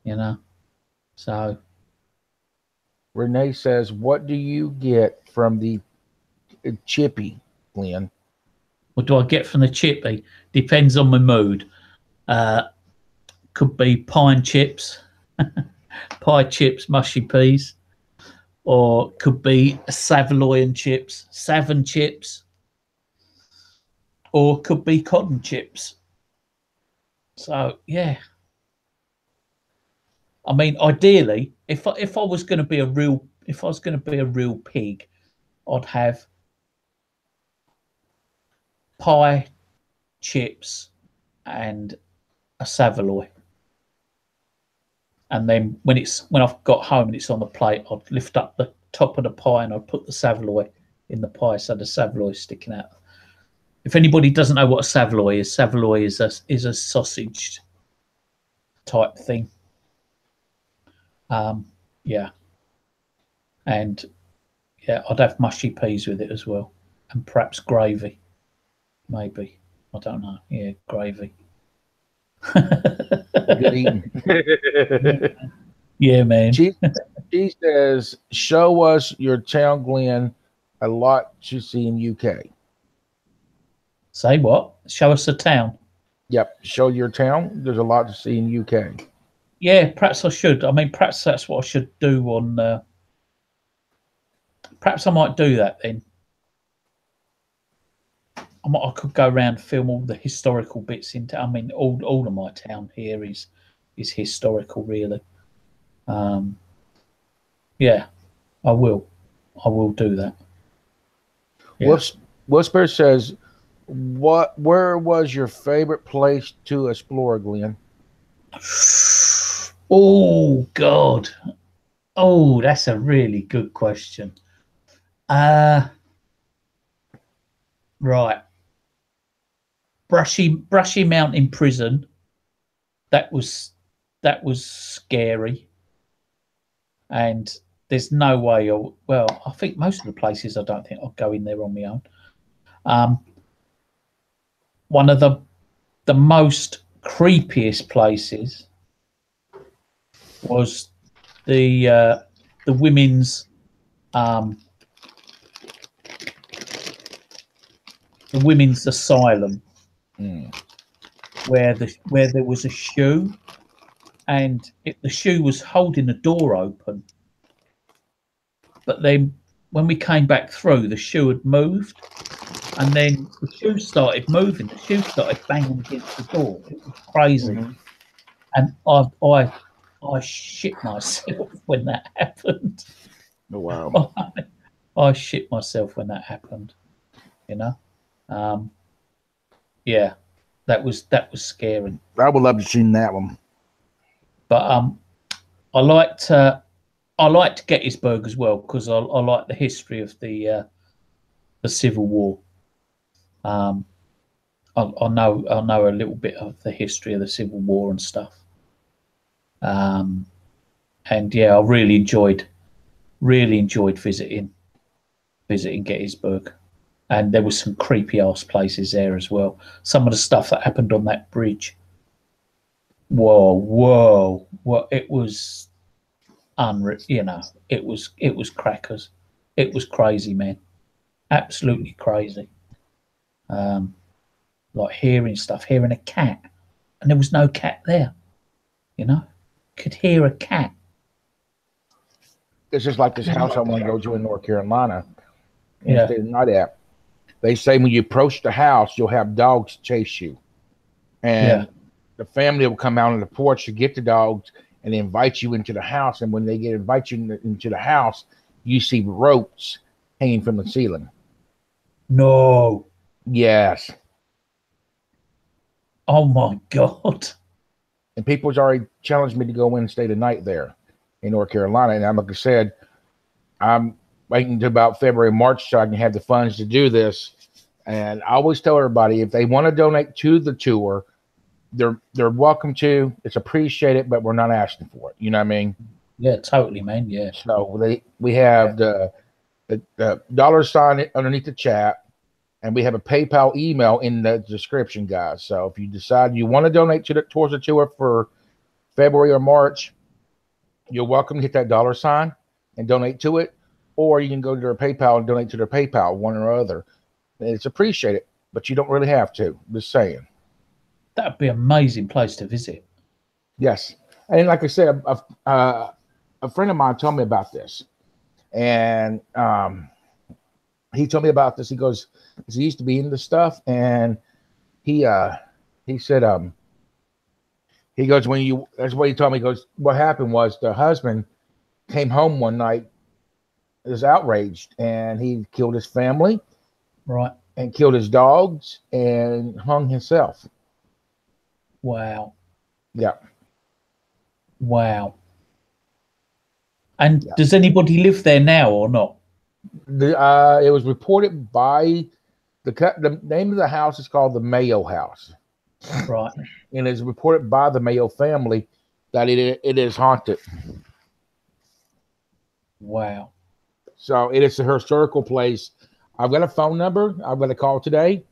you know. So. Renee says, what do you get from the chippy, Glenn? What do I get from the chippy? Depends on my mood. could be pine chips, pie chips, mushy peas, or could be Savoy chips, Savin chips, or could be cotton chips. So yeah, I mean, ideally, if I was going to be a real pig, I'd have pie, chips, and a Savoy. And then when I've got home and it's on the plate, I'd lift up the top of the pie and I'd put the Savoy in the pie, so the Savoy is sticking out. If anybody doesn't know what a Savoy is a sausage type thing. Yeah, and yeah, I'd have mushy peas with it as well, and perhaps gravy, maybe. I don't know. Yeah, gravy. Good eating. Yeah, man. She says, show us your town, Glen. A lot to see in UK. Say what? Show us a town. Yep, show your town. There's a lot to see in UK. Yeah, perhaps I should. I mean, perhaps that's what I should do on... perhaps I might do that then. I could go around and film all the historical bits into. I mean, all of my town here is historical, really. Yeah, I will do that. Yeah. Whisper says, where was your favorite place to explore, Glen? Oh God. Oh, that's a really good question. Right. Brushy Mountain Prison. That was scary. And there's no way. Well, I think most of the places I don't think I'll go in there on my own. One of the most creepiest places was the women's asylum, where there was a shoe, and the shoe was holding the door open, but then when we came back through, the shoe had moved, and then the shoe started moving. The shoe started banging against the door. It was crazy, and I shit myself when that happened. Oh, wow. I shit myself when that happened. You know, yeah, that was scary. I would love to see that one. But I liked Gettysburg as well, because I like the history of the Civil War. I know a little bit of the history of the Civil War and stuff. And yeah, I really enjoyed visiting Gettysburg, and there was some creepy ass places there as well. Some of the stuff that happened on that bridge. Whoa! It was unreal. You know, it was crackers. It was crazy, man. Absolutely crazy. Like hearing a cat, and there was no cat there. You know, could hear a cat. It's just like this house I want to go to in North Carolina. Yeah. They say when you approach the house, you'll have dogs chase you, and the family will come out on the porch to get the dogs and invite you into the house. And when they invite you into the house, you see ropes hanging from the ceiling. No. Yes. Oh my God. And people's already challenged me to go in and stay the night there in North Carolina. And like I said, I'm waiting until about February, March so I can have the funds to do this. And I always tell everybody, if they want to donate to the tour, they're welcome to. It's appreciated, but we're not asking for it. You know what I mean? Yeah, totally, man. Yeah. So we have the $sign underneath the chat, and we have a PayPal email in the description, guys. So if you decide you want to donate towards the tour for February or March, you're welcome to hit that $sign and donate to it, or you can go to their PayPal and donate to their PayPal, one or other. It's appreciated, but you don't really have to. Just saying. That'd be an amazing place to visit. Yes. And like I said, a friend of mine told me about this. And he told me about this. He goes, he used to be into stuff. And he said, he goes, that's what he told me. He goes, what happened was the husband came home one night, was outraged, and he killed his family. Right. And killed his dogs and hung himself. Wow. Yeah. Wow. And does anybody live there now or not? It was reported by the name of the house is called the Mayo House. Right. And it's reported by the Mayo family that it is haunted. Wow. So it is a historical place. I've got a phone number. I'm going to call today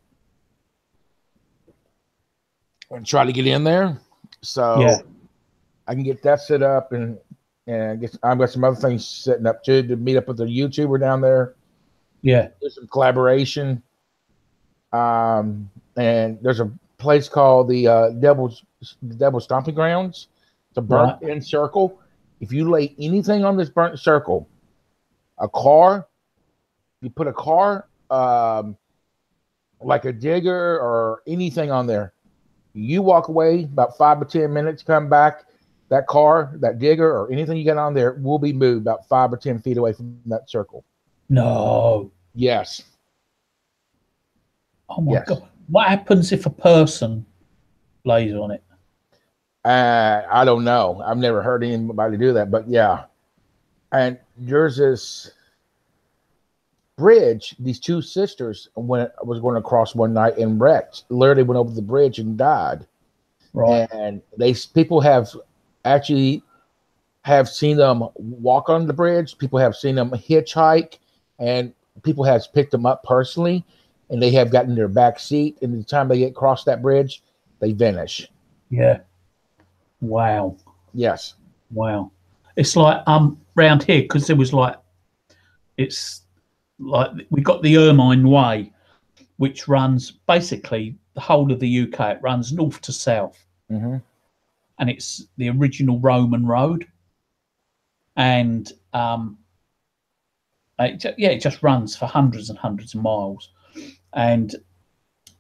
and try to get in there. So I can get that set up and I've got some other things setting up too to meet up with the YouTuber down there. Yeah. There's some collaboration. And there's a place called the Devil's Stomping Grounds. It's a burnt-in circle. If you lay anything on this burnt circle, a car, you put a car, like a digger or anything on there, you walk away about 5 or 10 minutes, come back, that car, that digger, or anything you got on there will be moved about 5 or 10 feet away from that circle. No. Yes. Oh my God. What happens if a person lays on it? I don't know. I've never heard anybody do that, but yeah. And there's this bridge, these two sisters was going across one night and wrecked, literally went over the bridge and died. Right. And people have actually seen them walk on the bridge. People have seen them hitchhike, and people have picked them up personally, and they have gotten their back seat. And the time they get across that bridge, they vanish. Yeah. Wow. Yes. Wow. It's like round here, because there was it's like we got the Ermine Way, which runs basically the whole of the UK. It runs north to south. Mm-hmm. And it's the original Roman road. And it just runs for hundreds and hundreds of miles. And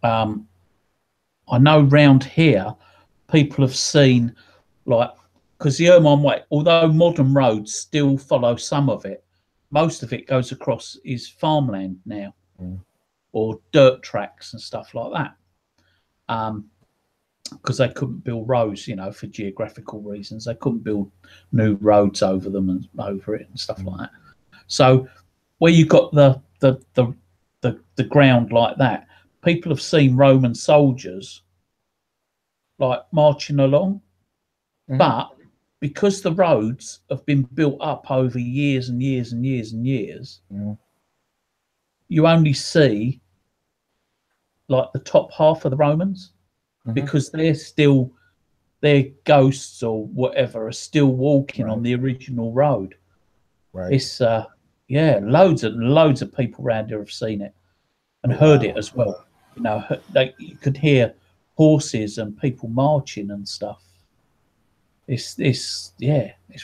I know round here, people have seen, because the Ermine Way, although modern roads still follow some of it, most of it goes across is farmland now, or dirt tracks and stuff like that. Because they couldn't build roads, for geographical reasons. They couldn't build new roads over them and over it and stuff like that. So where you got the ground like that, people have seen Roman soldiers marching along, but because the roads have been built up over years and years and years and years, you only see the top half of the Romans, because their ghosts or whatever are still walking on the original road. Right. It's loads of people around here have seen it and heard it as well. You could hear horses and people marching and stuff. It's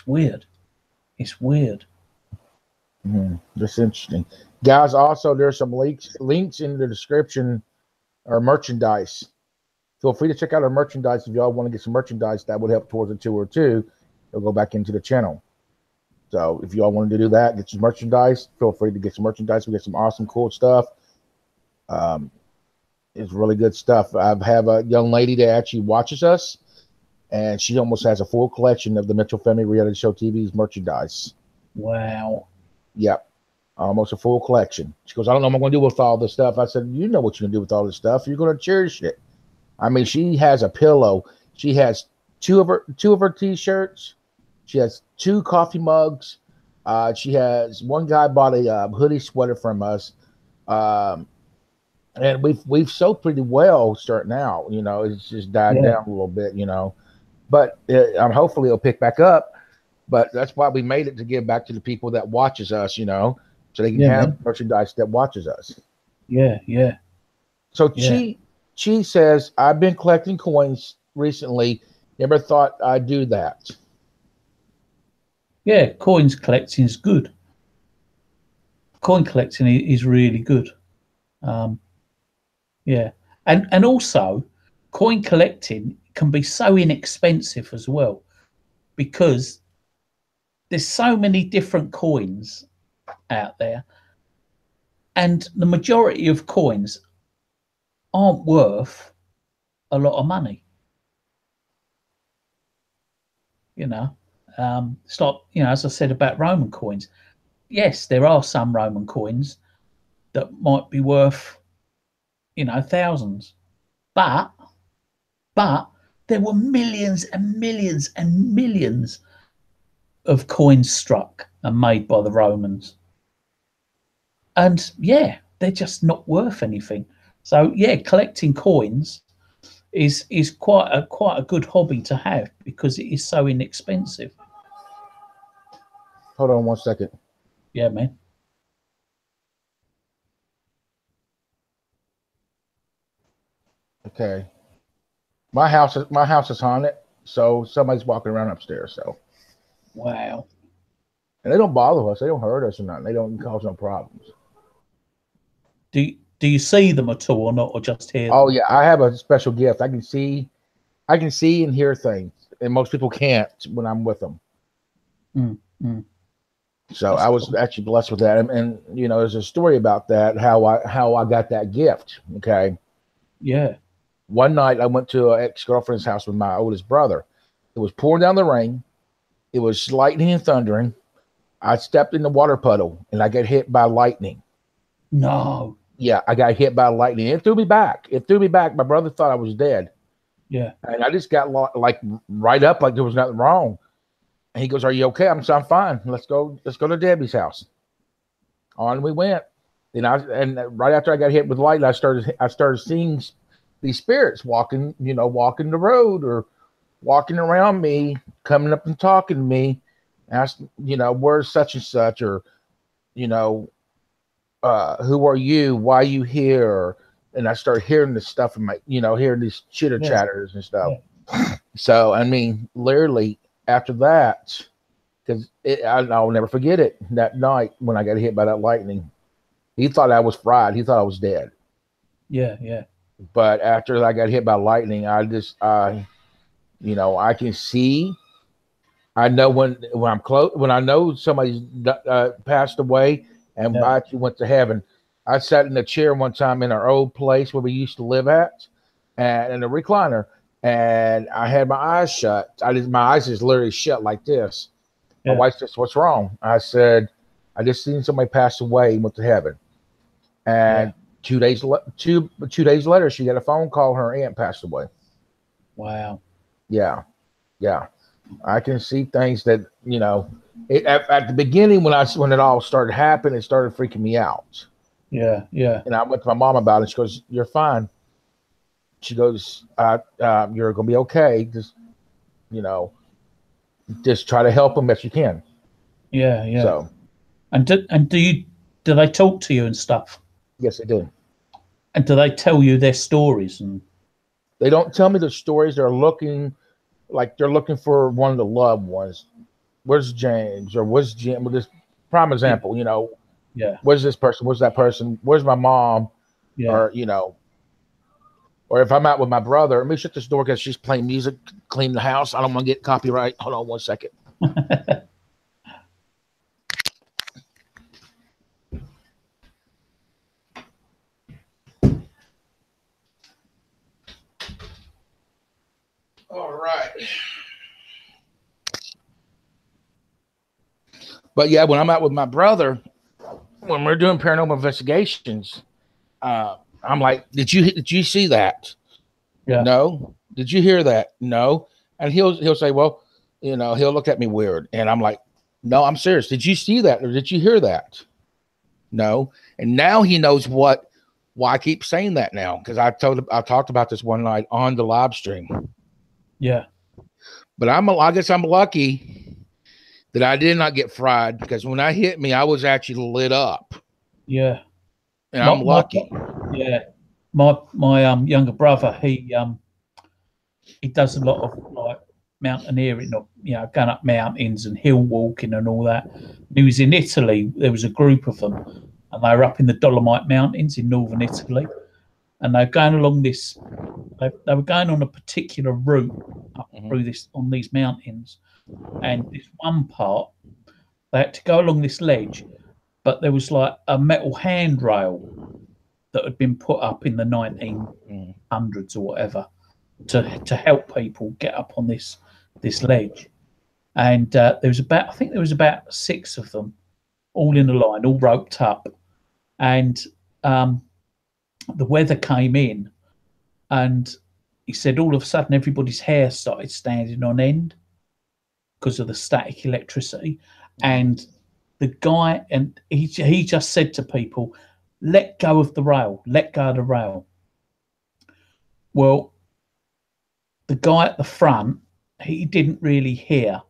weird. It's weird. That's interesting, guys. Also, there's some links in the description, or merchandise. Feel free to check out our merchandise if y'all want to get some merchandise that would help towards a tour too. It'll go back into the channel. So if y'all wanted to do that, get some merchandise, feel free to get some merchandise. We get some awesome, cool stuff. It's really good stuff. I have a young lady that actually watches us, and she almost has a full collection of the Mitchell Family Reality Show TV's merchandise. Wow. Yep. Almost a full collection. She goes, I don't know what I'm going to do with all this stuff. I said, you know what you're going to do with all this stuff. You're going to cherish it. I mean, she has a pillow. She has two of her T-shirts. She has 2 coffee mugs. She has one guy bought a hoodie sweater from us. And we've sold pretty well starting out. It's just died down a little bit, But hopefully it'll pick back up. But that's why we made it, to give back to the people that watches us, so they can have merchandise that watches us. Yeah. So Chi says, I've been collecting coins recently Never thought I'd do that. Yeah, coins collecting is good. Coin collecting is really good. Yeah, and also coin collecting can be so inexpensive as well, because there's so many different coins out there, and the majority of coins aren't worth a lot of money. You know, it's like, you know, as I said about Roman coins. Yes, there are some Roman coins that might be worth, you know, thousands, but there were millions and millions and millions of coins struck and made by the Romans, and yeah, they're just not worth anything. So yeah, collecting coins is quite a good hobby to have, because it is so inexpensive. Hold on 1 second. Yeah, man. Okay. My house is haunted, so somebody's walking around upstairs. So. Wow. And they don't bother us. They don't hurt us or nothing. They don't cause no problems. Do you see them at all or not, or just hear them? Oh yeah, I have a special gift. I can see and hear things, and most people can't when I'm with them. So that's I was actually blessed with that. And you know, there's a story about that, how I got that gift. Okay. Yeah. One night I went to an ex-girlfriend's house with my oldest brother. It was pouring down the rain. It was lightning and thundering. I stepped in the water puddle and I got hit by lightning. No. Yeah, I got hit by lightning. It threw me back. My brother thought I was dead. Yeah. And I just got like right up like there was nothing wrong. And he goes, "Are you okay?" I'm fine. Let's go to Debbie's house. On we went. And right after I got hit with lightning, I started seeing these spirits walking the road or walking around me, coming up and talking to me, asked, where's such and such, or, who are you? Why are you here? And I started hearing this stuff in my, hearing these chitter chatters and stuff. Yeah. So, I mean, literally after that, because I'll never forget it, that night when I got hit by that lightning, he thought I was fried. He thought I was dead. Yeah, yeah. But after I got hit by lightning, I can see. I know when I'm close, when I know somebody's passed away and I actually went to heaven. I sat in a chair one time in our old place where we used to live at, and in a recliner, and I had my eyes shut. My eyes just literally shut like this. Yeah. My wife said, "What's wrong?" I said, "I just seen somebody pass away and went to heaven." And 2 days later, she got a phone call. Her aunt passed away. Wow. Yeah. I can see things that at the beginning when it all started happening, it started freaking me out. Yeah. And I went to my mom about it. She goes, "You're fine." She goes, "You're gonna be okay. Just try to help them best you can." Yeah. So, do they talk to you and stuff? Yes, they do. And do they tell you their stories? And they don't tell me the stories. They're looking for one of the loved ones. Where's James, or where's Jim? With this prime example, where's this person? Where's that person? Where's my mom? Yeah. Or if I'm out with my brother, let me shut this door because she's playing music, clean the house. I don't want to get copyright. Hold on 1 second. All right. But yeah, when I'm out with my brother, when we're doing paranormal investigations, I'm like, did you see that? Yeah. No. Did you hear that? No. And he'll say, well, he'll look at me weird. And I'm like, no, I'm serious. Did you see that? Or did you hear that? No. And now he knows why I keep saying that now. Because I talked about this one night on the live stream. Yeah. But I guess I'm lucky that I did not get fried, because when I hit me, I was actually lit up. Yeah. And I'm lucky. My younger brother, he does a lot of like mountaineering, going up mountains and hill walking and all that. He was in Italy. There was a group of them, and they were up in the Dolomite Mountains in northern Italy, and they were going along this. They were going on a particular route up through on these mountains, and this one part they had to go along this ledge, but there was like a metal handrail that had been put up in the 1900s or whatever to help people get up on this ledge. And there was about 6 of them, all in a line, all roped up. And the weather came in, and he said all of a sudden everybody's hair started standing on end because of the static electricity. And the guy, and he just said to people, let go of the rail, let go of the rail. Well, the guy at the front, he didn't really hear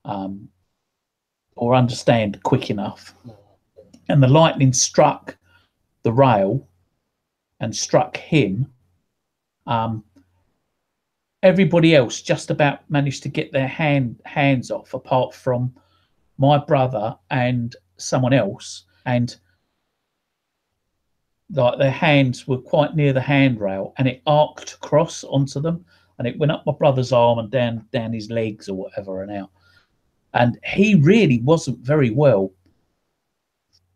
or understand quick enough. And the lightning struck the rail and struck him. Everybody else just about managed to get their hands off, apart from my brother and someone else. And like their hands were quite near the handrail, and it arced across onto them, and it went up my brother's arm and down his legs or whatever and out. And he really wasn't very well.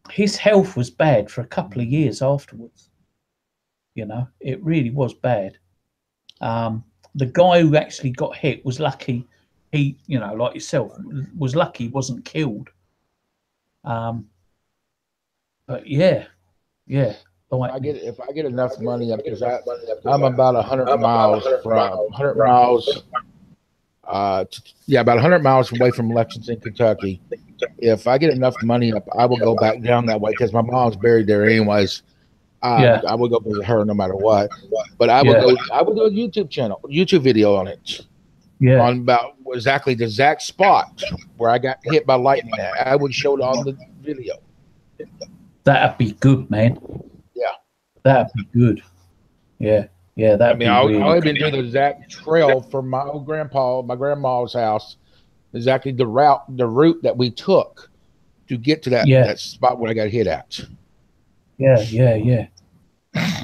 His health was bad for a couple of years afterwards. It really was bad. The guy who actually got hit was lucky. He, like yourself, was lucky he wasn't killed. But yeah. If I get enough money up, because I'm about 100 miles from 100 miles. About 100 miles away from Lexington, Kentucky. If I get enough money up, I will go back down that way because my mom's buried there anyways. I would go visit her no matter what. But I would go. I would do a YouTube video on it. Yeah. On about exactly the exact spot where I got hit by lightning. I would show it on the video. That'd be good, man. Yeah. That'd be good. Yeah. Yeah. I'll even do the exact trail from my old my grandma's house. Exactly the route that we took to get to that spot where I got hit at. Yeah.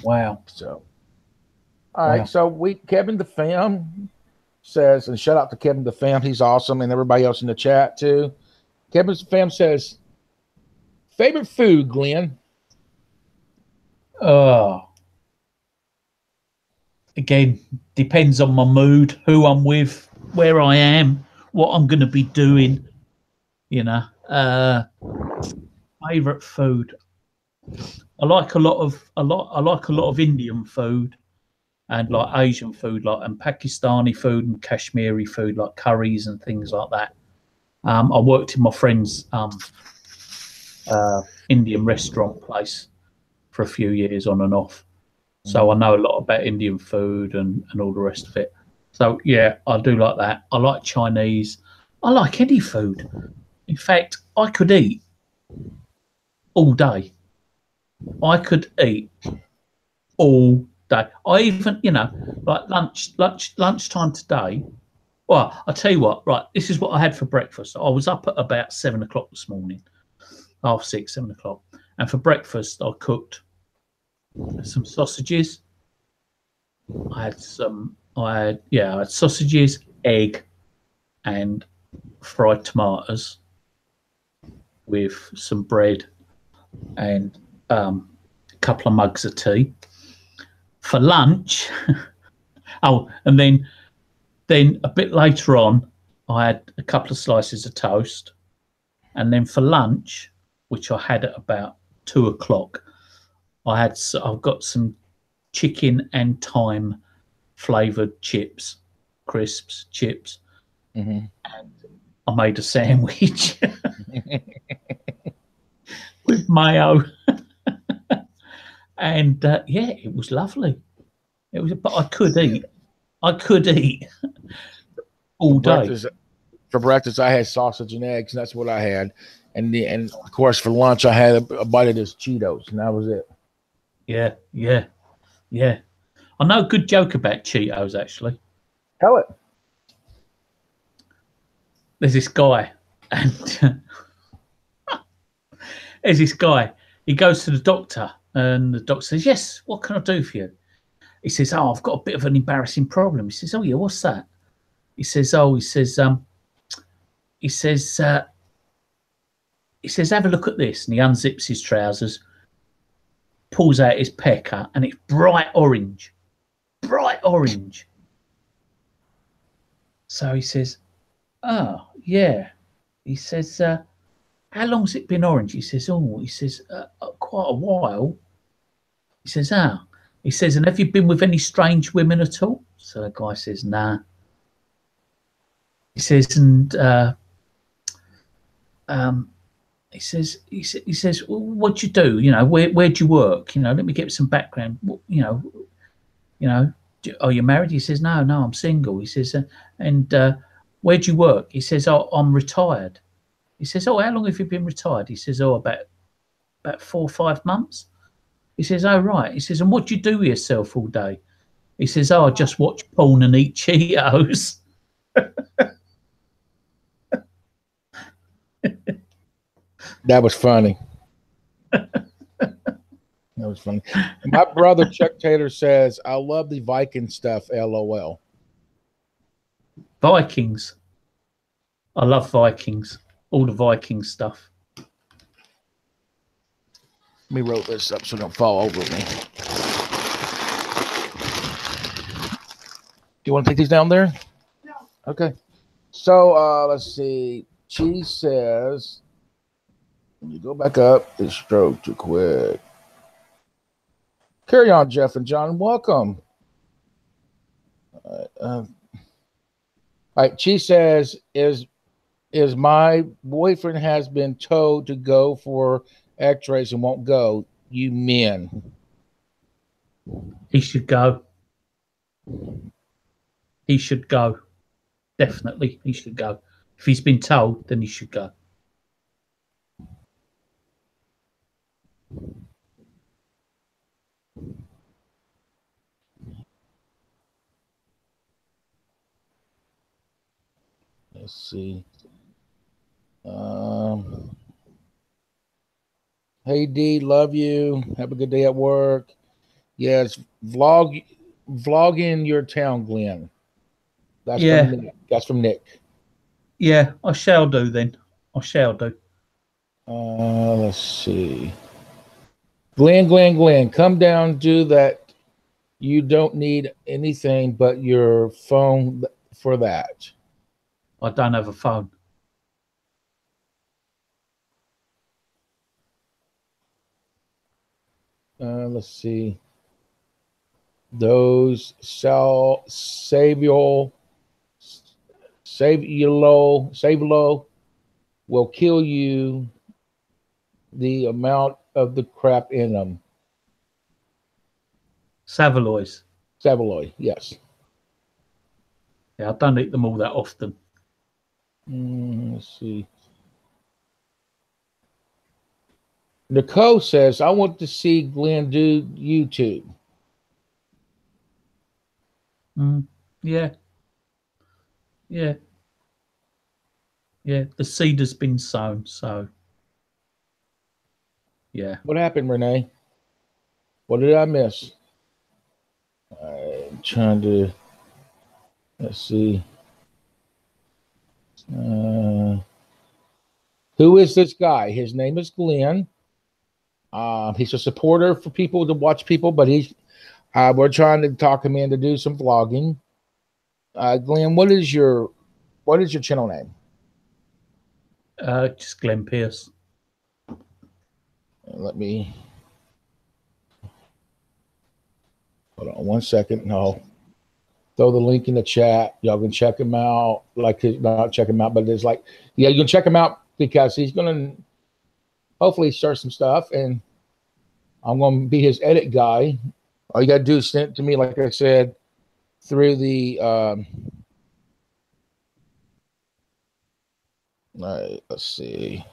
Wow. So, all right. So Kevin the Fam says, and shout out to Kevin the Fam. He's awesome, and everybody else in the chat too. Kevin the Fam says, favorite food, Glenn. Again, depends on my mood, who I'm with, where I am, what I'm going to be doing. Favorite food. I like a lot of Indian food, and like Asian food, and Pakistani food and Kashmiri food, like curries and things like that. I worked in my friend's Indian restaurant place for a few years on and off, so I know a lot about Indian food and all the rest of it. So yeah, I do like that. I like Chinese. I like any food. In fact, I could eat all day. I could eat all day. I even, like lunchtime today. Well, I'll tell you what, right, this is what I had for breakfast. I was up at about 7 o'clock this morning, 6:30, 7 o'clock. And for breakfast, I cooked some sausages. I had sausages, egg, and fried tomatoes with some bread and a couple of mugs of tea. For lunch, and then a bit later on, I had a couple of slices of toast. And then for lunch, which I had at about 2 o'clock, I've got some chicken and thyme flavoured chips, crisps, chips. Mm-hmm. And I made a sandwich with mayo. And it was lovely. But I could eat all day. For breakfast, I had sausage and eggs, and that's what I had. And of course, for lunch, I had a bite of this Cheetos, and that was it. Yeah. I know a good joke about Cheetos, actually. Tell it. there's this guy, and there's this guy. He goes to the doctor, and the doctor says, "Yes, what can I do for you?" He says, "Oh, I've got a bit of an embarrassing problem." He says, "Oh yeah, what's that?" He says, he says, "Have a look at this." And he unzips his trousers, pulls out his pecker, and it's bright orange. Bright orange. So he says, "Oh, yeah." He says, "How long's it been orange?" He says, "Quite a while." He says, "Ah." He says, "And have you been with any strange women at all?" So the guy says, "Nah." He says, "And he says, well, what do you do? You know, where do you work? You know, let me get some background. You know, are you married?" He says, no, I'm single." He says, "And where do you work?" He says, "Oh, I'm retired." He says, "Oh, how long have you been retired?" He says, "Oh, about 4 or 5 months." He says, "Oh, right." He says, "And what do you do with yourself all day?" He says, "Oh, I just watch porn and eat Cheetos." That was funny. That was funny. My brother Chuck Taylor says, "I love the Viking stuff." LOL. Vikings. I love Vikings. All the Viking stuff. Let me roll this up so it don't fall over me. Do you want to take these down there? No. Okay. So let's see. Cheese says, when you go back up, it's stroke too quick. Carry on, Jeff and John. Welcome. All right. Cheese says, is my boyfriend has been told to go for x-rays and won't go. You men. He should go. He should go. Definitely, he should go. If he's been told, then he should go. Let's see. Hey D, love you. Have a good day at work. Yes, vlog in your town, Glenn. That's from Nick. That's from Nick. Yeah, I shall do then. I shall do. Let's see. Glenn, come down. Do that. You don't need anything but your phone for that. I don't have a phone. Let's see. Those save low will kill you. The amount of the crap in them. Savaloys. Savaloy, yes. Yeah, I don't eat them all that often. Let's see. Nicole says, "I want to see Glenn do YouTube." Yeah. The seed has been sown, so yeah. What happened, Renee? What did I miss? I'm trying to. Let's see. Who is this guy? His name is Glenn. He's a supporter for people to watch people, but we're trying to talk him in to do some vlogging. Glenn, what is your channel name? Just Glen Pierce. Let me hold on 1 second. No, throw the link in the chat. Y'all can check him out. Like, not check him out, but it's like, yeah, you can check him out because he's gonna hopefully start some stuff, and I'm gonna be his edit guy. All you gotta do is send it to me, like I said, through the all right, let's see.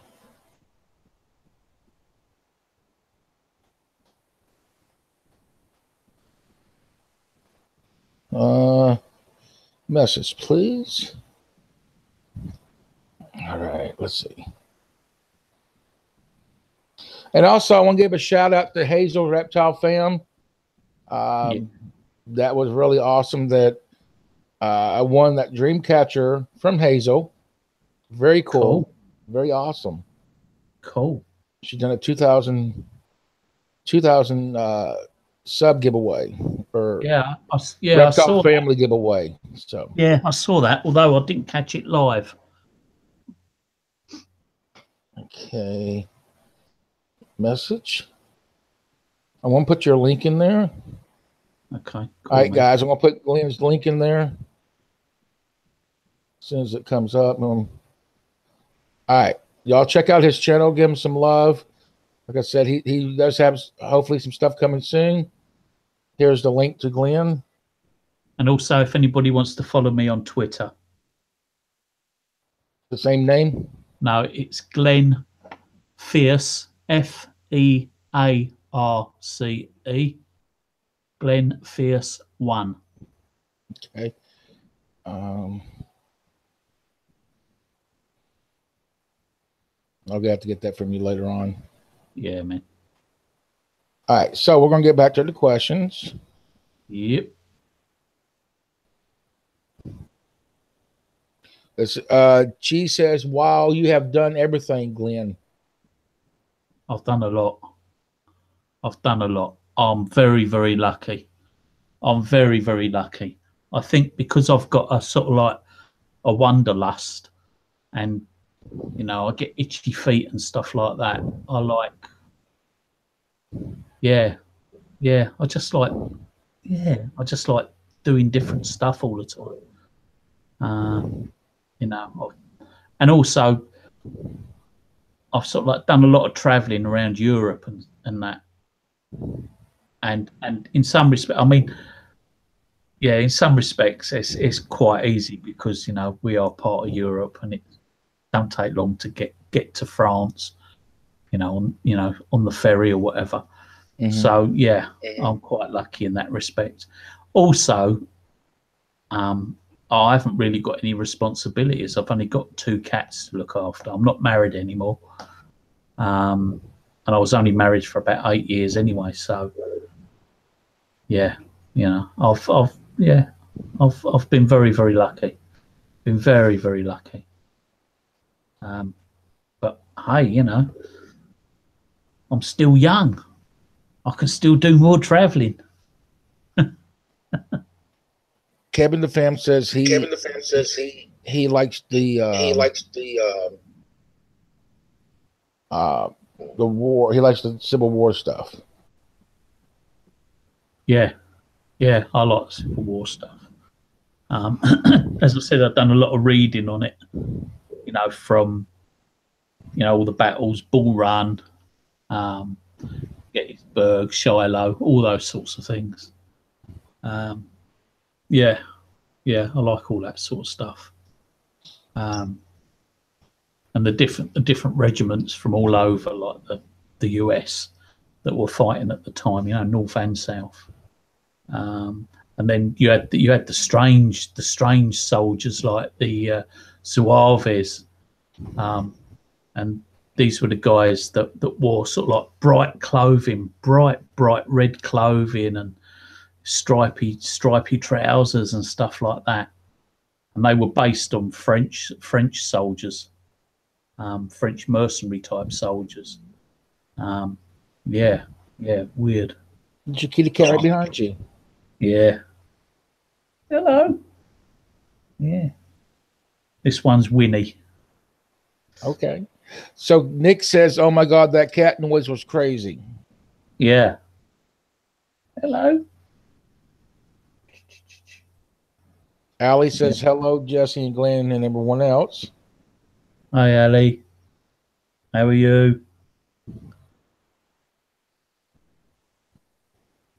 Message, please. All right, let's see. And also, I want to give a shout out to Hazel Reptile Fam. That was really awesome that I won that dream catcher from Hazel. Very cool. Very awesome. Cool. She's done a 2000 sub giveaway or Reptile family giveaway. So yeah, I saw that, although I didn't catch it live. Okay. Message. I want to put your link in there. Okay. Cool, all right, guys. I'm going to put Glenn's link in there as soon as it comes up. All right. Y'all check out his channel. Give him some love. Like I said, he does have hopefully some stuff coming soon. Here's the link to Glen. And also, if anybody wants to follow me on Twitter. The same name? No, it's Glen Pierce, Fearce. Glen Pierce 1. Okay. I'll have to get that from you later on. Yeah, man. All right, so we're going to get back to the questions. Yep. She says, wow, you have done everything, Glen. I've done a lot. I'm very, very lucky. I'm very, very lucky. I think because I've got a sort of like a wanderlust and, you know, I get itchy feet and stuff like that. I like, I just like doing different stuff all the time. You know, and also I've sort of like done a lot of traveling around Europe and that. And in some respects, I mean, yeah, in some respects, it's quite easy because, you know, we are part of Europe and it don't take long to get to France, you know, on the ferry or whatever. Mm-hmm. So yeah, I'm quite lucky in that respect. Also, I haven't really got any responsibilities. I've only got 2 cats to look after. I'm not married anymore. And I was only married for about 8 years anyway. So yeah, you know, I've been very, very lucky. Been very, very lucky. But hey, you know, I'm still young. I can still do more traveling. Kevin the Fam says he likes the war. He likes the Civil War stuff. Yeah, I like Civil War stuff. As I said, I've done a lot of reading on it. You know, from all the battles, Bull Run, Gettysburg, Shiloh, all those sorts of things. Yeah, I like all that sort of stuff. And the different regiments from all over, like the US, that were fighting at the time. You know, North and South. And then you had the strange soldiers like the Zouaves, and these were the guys that wore sort of like bright clothing, bright red clothing, and stripy trousers and stuff like that. And they were based on French soldiers, French mercenary type soldiers. Yeah, weird. Did your kitty cat right behind you? Yeah. Hello. Yeah. This one's Winnie. Okay. So Nick says, oh my God, that cat noise was crazy. Yeah. Hello. Allie says, hello, Jesse and Glen and everyone else. Hi, Allie. How are you?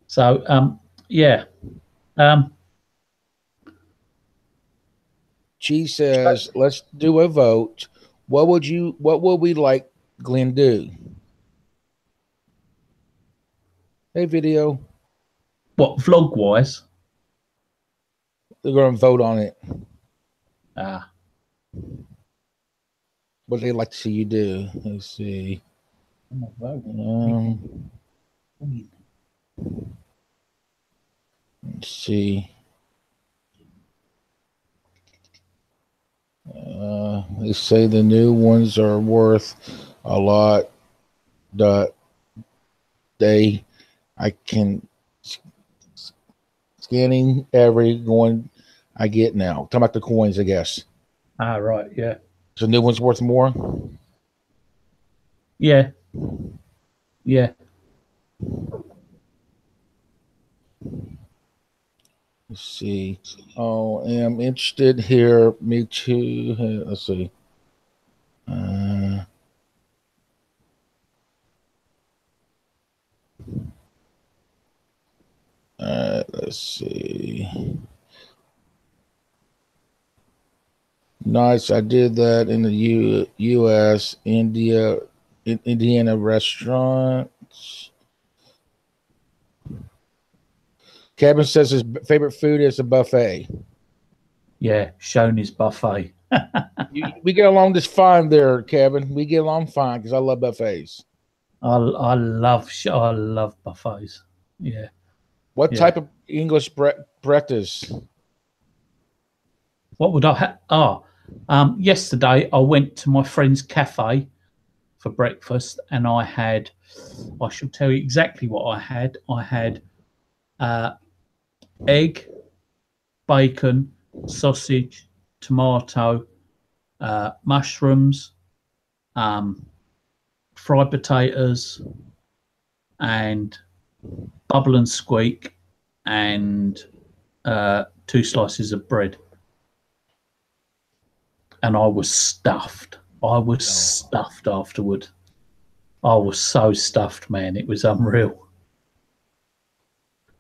So, yeah. She says, let's do a vote. What would we like Glen do? Hey, video. What, vlog wise? They're going to vote on it. what they like to see you do. Let's see. Let's see. They say the new ones are worth a lot. I can scanning every one I get now. Talking about the coins, I guess. Ah, right, yeah. So new one's worth more? Yeah. Yeah. Let's see. Oh, I'm interested here. Me too. Let's see. Let's see. Nice. I did that in the U.S. Indiana restaurants. Kevin says his favorite food is a buffet. Yeah, Shoney's buffet. We get along just fine there, Kevin. We get along fine because I love buffets. I love buffets. Yeah. What type of English breakfast? What would I have? Yesterday I went to my friend's cafe for breakfast, and I shall tell you exactly what I had. I had egg, bacon, sausage, tomato, mushrooms, fried potatoes, and bubble and squeak, and 2 slices of bread. And I was stuffed. I was stuffed afterward. I was so stuffed, man. It was unreal.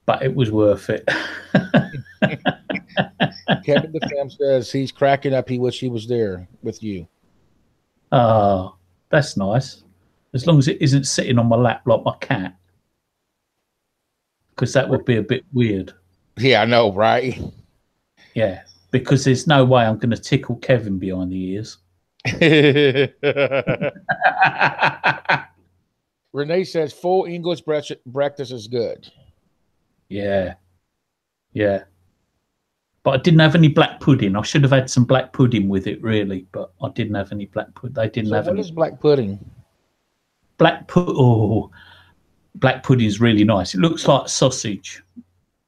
But it was worth it. Kevin the Fam says he's cracking up. He wish he was there with you. Oh, that's nice. As long as it isn't sitting on my lap like my cat. Because that would be a bit weird. Yeah, I know, right? Yeah, because there's no way I'm going to tickle Kevin behind the ears. Renee says full English breakfast is good. Yeah. Yeah. But I didn't have any black pudding. I should have had some black pudding with it, really. But I didn't have any black pudding. They didn't have any. What is black pudding? Black pudding is really nice. It looks like sausage.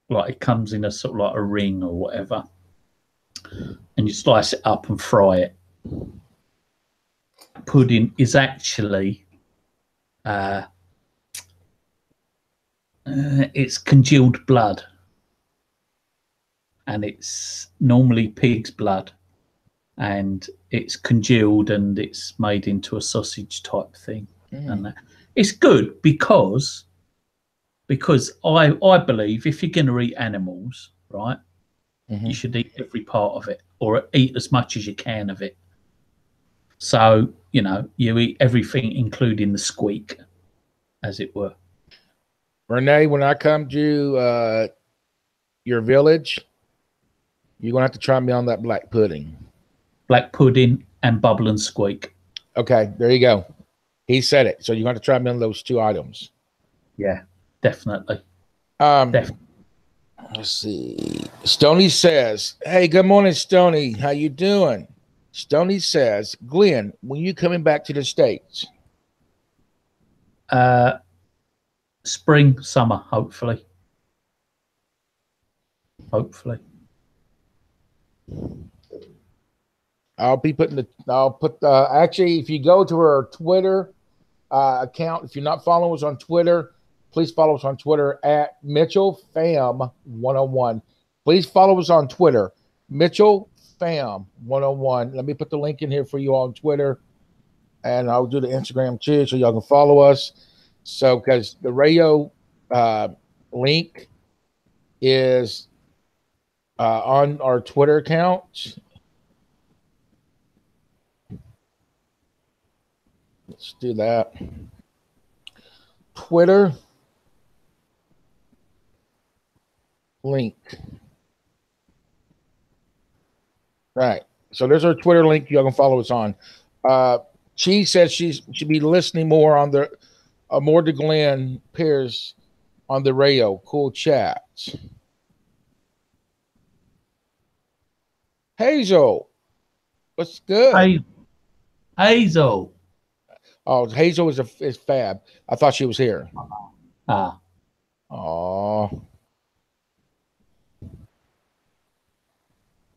Like it comes in a sort of like a ring or whatever. And you slice it up and fry it. Pudding is actually it's congealed blood, and it's normally pig's blood, and it's congealed and it's made into a sausage type thing. And it's good because I believe if you're going to eat animals, right, you should eat every part of it, or eat as much as you can of it. So, you eat everything, including the squeak, as it were. Renee, when I come to your village, you're going to have to try me on that black pudding. Black pudding and bubble and squeak. Okay, there you go. He said it. So you're going to try me on those 2 items. Yeah, definitely. Let's see. Stoney says, hey, good morning, Stoney. How you doing? Stoney says, Glenn, when you coming back to the States? Spring, summer, hopefully. Hopefully. Actually, if you go to her Twitter account, if you're not following us on Twitter, please follow us on Twitter at MitchellFam101. Please follow us on Twitter, MitchellFam101. Let me put the link in here for you on Twitter, and I'll do the Instagram too, so y'all can follow us. So, because the radio link is on our Twitter account. Let's do that. Twitter link. Right. So there's our Twitter link. Y'all can follow us on. She said she should be listening more on the more to Glen Pierce on the radio. Cool chats. Hazel, what's good? Hey, Hazel. Oh, Hazel is fab. I thought she was here. Ah. Oh.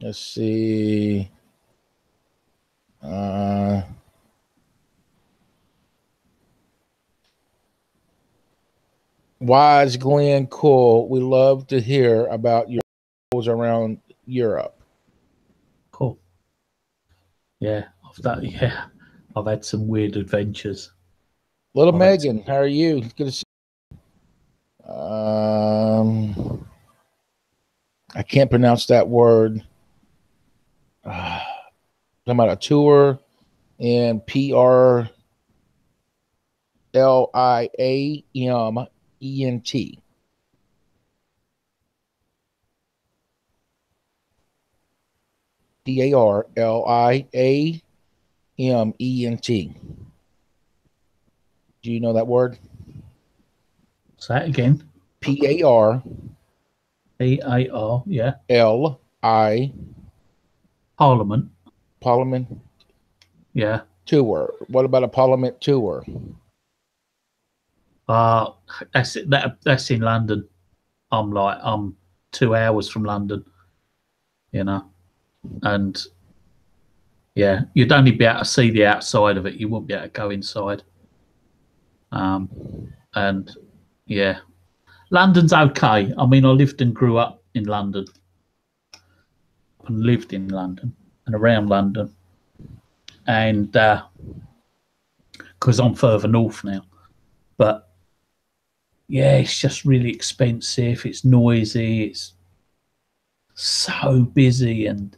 Let's see. Why is Glen cool? We love to hear about your travels around Europe. Cool. Yeah, I've had some weird adventures. Little Megan, how are you? Good to see you. I can't pronounce that word. Talking about a tour and PRLIAMENT. PARLIAMENT. Do you know that word? Say it again. PAR. PAR, yeah. LI. Parliament. Parliament. Yeah. Tour. What about a Parliament tour? That's in London. I'm 2 hours from London, you know, and yeah, you'd only be able to see the outside of it. You wouldn't be able to go inside. And yeah, London's okay. I mean, I lived and grew up in London, and lived in London and around London, and because I'm further north now, but yeah, it's just really expensive. It's noisy. It's so busy, and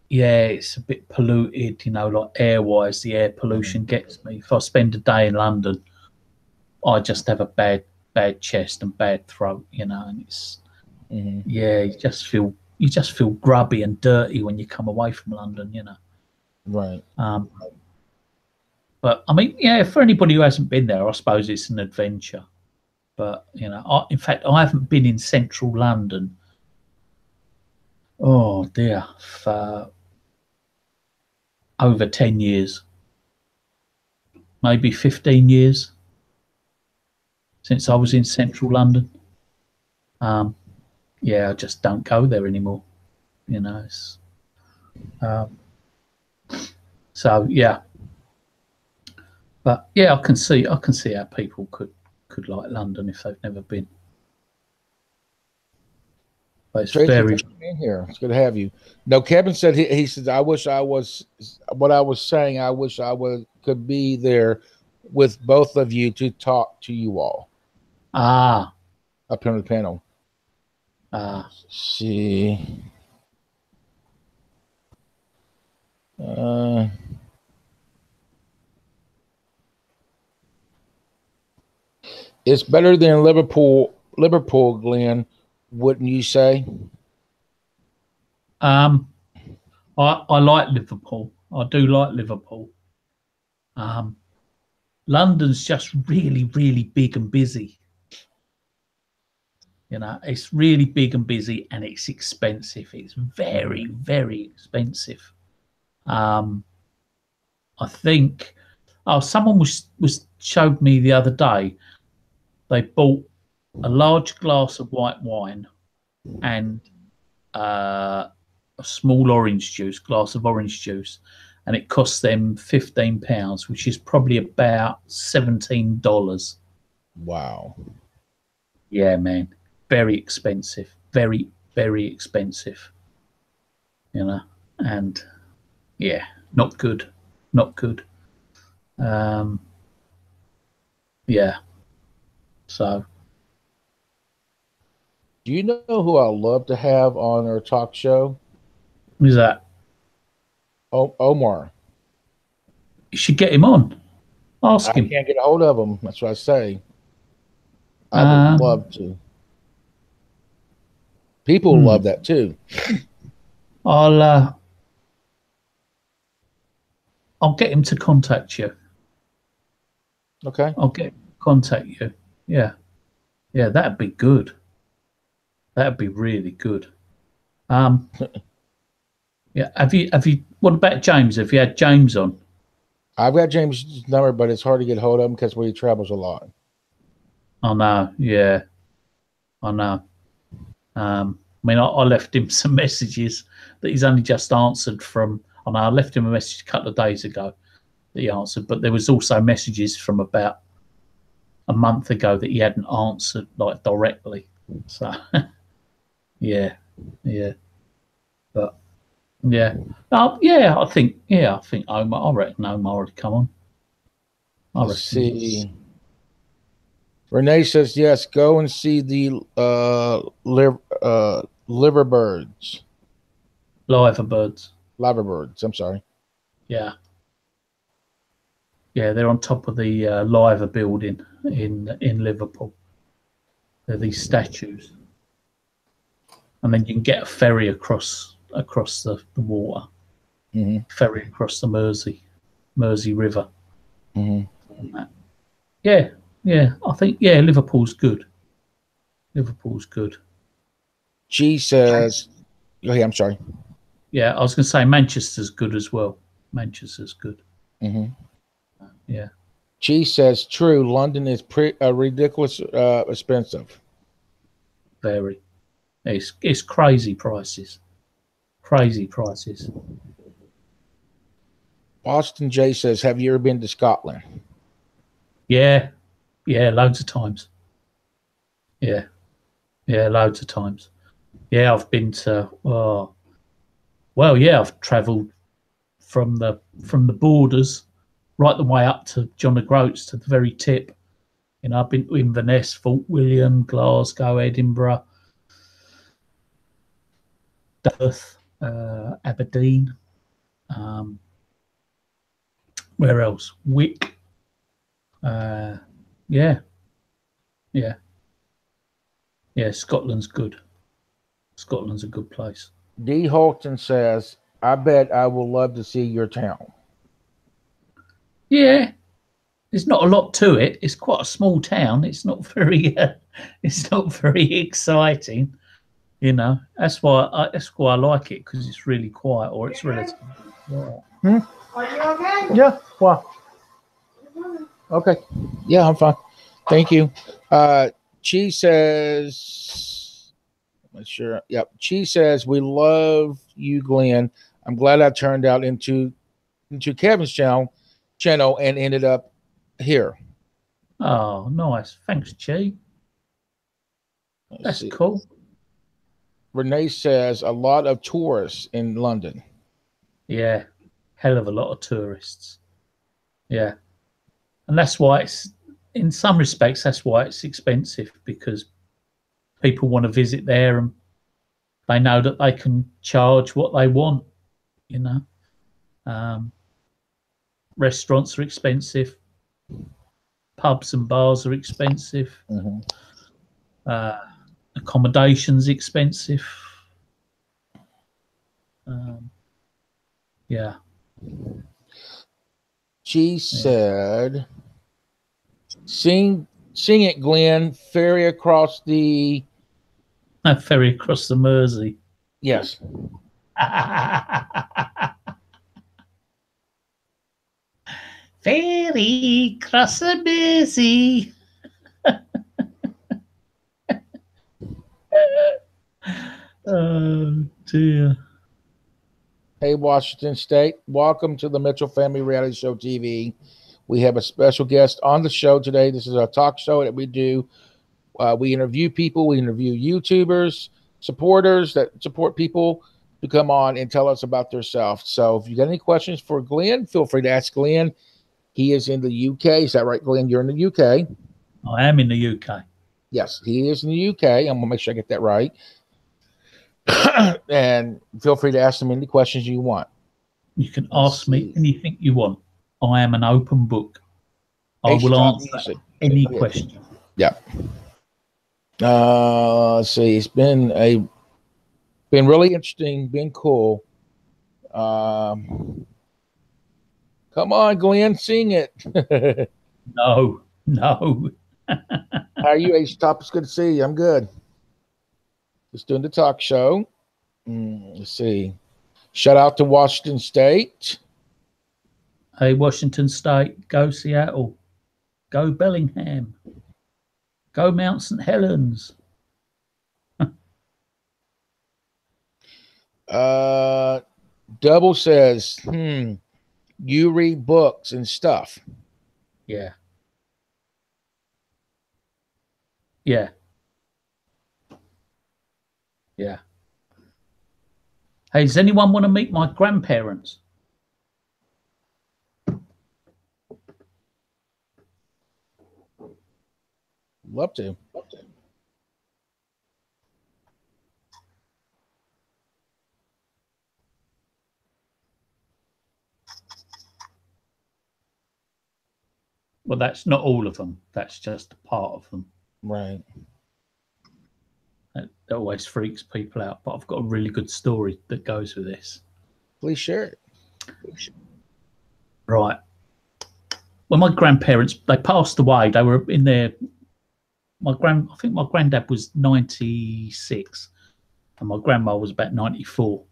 yeah, it's a bit polluted, you know, like air-wise. The air pollution gets me. If I spend a day in London, I just have a bad chest and bad throat, you know, and it's yeah, you just feel grubby and dirty when you come away from London, you know. Right. But I mean, yeah, for anybody who hasn't been there, I suppose it's an adventure. But you know, in fact, I haven't been in central London. Oh dear, for over 10 years, maybe 15 years since I was in central London. Yeah, I just don't go there anymore. You know, it's, so yeah. But yeah, I can see how people could like London if they've never been. But it's Tracy, very in here. It's good to have you. No, Kevin said he says I wish I was what I was saying. I wish I could be there with both of you to talk to you all. Up here on the panel. Let's see. It's better than Liverpool, Glen, wouldn't you say? I like Liverpool. I do like Liverpool. London's just really, really big and busy. You know, it's really big and busy, and it's expensive. It's very, very expensive. I think. Oh, someone showed me the other day. They bought a large glass of white wine and a small glass of orange juice, and it cost them £15, which is probably about $17. Wow. Yeah, man. Very expensive. Very, very expensive. You know, and yeah, not good. Not good. Yeah. So. Do you know who I love to have on our talk show? Who's that? Omar. You should get him on. Ask him. I can't get a hold of him. That's what I say. I would love to. People love that too. I'll get him to contact you. Okay. I'll get him to contact you. Yeah. Yeah, that'd be good. That'd be really good. Yeah. Have you? What about James? Have you had James on? I've got James' number, but it's hard to get hold of him because he travels a lot. I know. Yeah. I know. I mean, I left him some messages that he's only just answered from. I know I left him a message a couple of days ago that he answered, but there was also messages from about a month ago that he hadn't answered like directly. So, yeah. But yeah, I think Omar. I reckon Omar would come on. Let's see. Renee says yes. Go and see the liverbirds. Liverbirds. I'm sorry. Yeah. Yeah, they're on top of the Liver building in Liverpool. They're these statues, and then you can get a ferry across the water. Mm-hmm. Ferry across the Mersey River. Mm-hmm. Yeah. I think Liverpool's good. Liverpool's good. She says, "Oh yeah, I'm sorry." Yeah, I was going to say Manchester's good as well. Manchester's good. Mm-hmm. Yeah. She says, "True. London is ridiculous expensive. Very. It's crazy prices. Crazy prices." Boston J says, "Have you ever been to Scotland?" Yeah, loads of times. Yeah, loads of times. Yeah, I've been to. I've travelled from the borders right the way up to John O'Groats to the very tip. You know, I've been to Inverness, Fort William, Glasgow, Edinburgh, Perth, Aberdeen. Where else? Wick. Yeah. Scotland's good. Scotland's a good place. D. Holton says, "I bet I will love to see your town." Yeah, there's not a lot to it. It's quite a small town. It's not very. It's not very exciting. You know, that's why I like it, because it's really quiet, or it's relatively quiet. Are you okay? Yeah. Well. Okay. Yeah, I'm fine. Thank you. She says, I'm sure. Yep. She says, "We love you, Glenn. I'm glad I turned out into Kevin's channel and ended up here." Oh, nice. Thanks, Chi. That's cool. Renee says, "A lot of tourists in London." Yeah, hell of a lot of tourists. Yeah, and that's why it's, in some respects, that's why it's expensive, because people want to visit there and they know that they can charge what they want. You know, restaurants are expensive, pubs and bars are expensive, accommodation's expensive. Yeah. She said, "Sing it, Glenn. Ferry across the Mersey." Yes. Ferry across the Mersey. Oh dear. Hey, Washington State. Welcome to the Mitchell Family Reality Show TV. We have a special guest on the show today. This is a talk show that we do. We interview people. We interview YouTubers, supporters that support people to come on and tell us about themselves. So if you got any questions for Glenn, feel free to ask Glenn. He is in the UK. Is that right, Glenn? You're in the UK. I am in the UK. Yes, he is in the UK. I'm going to make sure I get that right. And feel free to ask him any questions you want. You can ask me anything you want. I am an open book. I will answer any question. Yeah. Let's see. It's been really interesting, been cool. Come on, Glenn, sing it. No. How are you, H-Top? It's good to see you. I'm good. Just doing the talk show. Let's see. Shout out to Washington State. Hey, Washington State, go Seattle, go Bellingham, go Mount St. Helens. Double says, you read books and stuff. Yeah. Hey, does anyone want to meet my grandparents? Love to. Well, that's not all of them. That's just a part of them. Right. That always freaks people out. But I've got a really good story that goes with this. Please share it. Right. When my grandparents, they passed away, they were in their, I think my granddad was 96 and my grandma was about 94.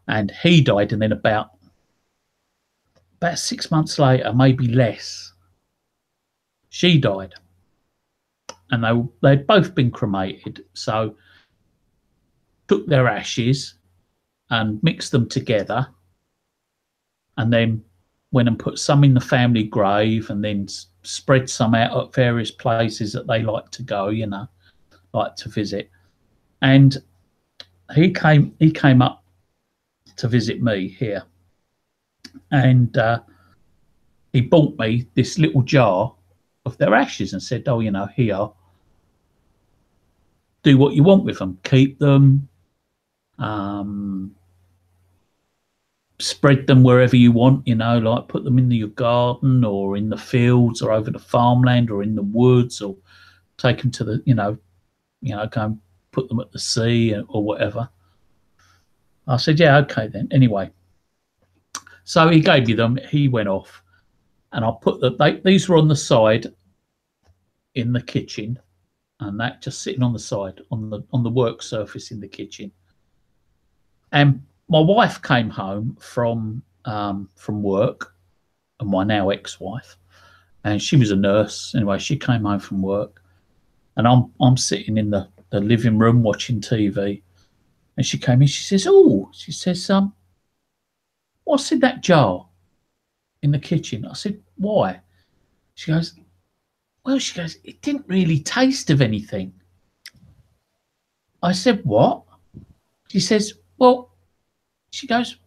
And he died, and then about 6 months later, maybe less, she died. And they'd both been cremated. So took their ashes and mixed them together, and then went and put some in the family grave, and then spread some out at various places that they like to go, you know, like to visit. And he came up to visit me here, and he bought me this little jar of their ashes and said, oh, you know, here, do what you want with them, keep them, spread them wherever you want, you know, like put them in your garden or in the fields or over the farmland or in the woods, or take them to the, you know, go and put them at the sea or whatever. I said, yeah, okay then. Anyway, so he gave me them. He went off, and I put these were on the side in the kitchen, and that just sitting on the side on the work surface in the kitchen. And my wife came home from work, and my now ex-wife, and she was a nurse. Anyway, she came home from work, and I'm sitting in the living room watching TV, and she came in. She says, what's in that jar in the kitchen? I said, why? She goes, it didn't really taste of anything. I said, what? She says, well, she goes,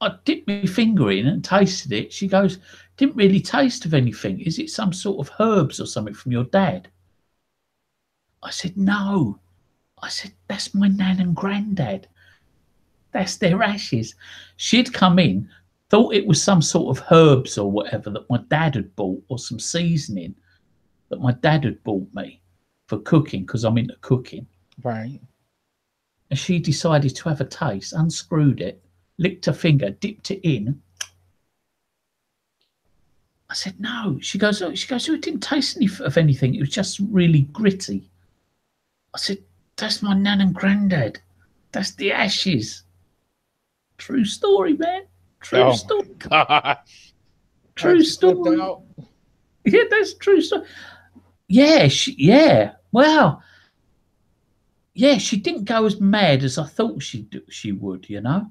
I dipped my finger in and tasted it. She goes, didn't really taste of anything. Is it some sort of herbs or something from your dad? I said, no. I said, that's my nan and granddad. That's their ashes. She'd come in, thought it was some sort of herbs or whatever that my dad had bought, or some seasoning that my dad had bought me for cooking, because I'm into cooking. Right. And she decided to have a taste, unscrewed it, licked her finger, dipped it in. I said, no. She goes, it didn't taste of anything. It was just really gritty. I said, that's my nan and granddad. That's the ashes. True story, man. True story. Gosh. True story. Yeah, that's true story. Yeah, Well, yeah, she didn't go as mad as I thought she would, you know.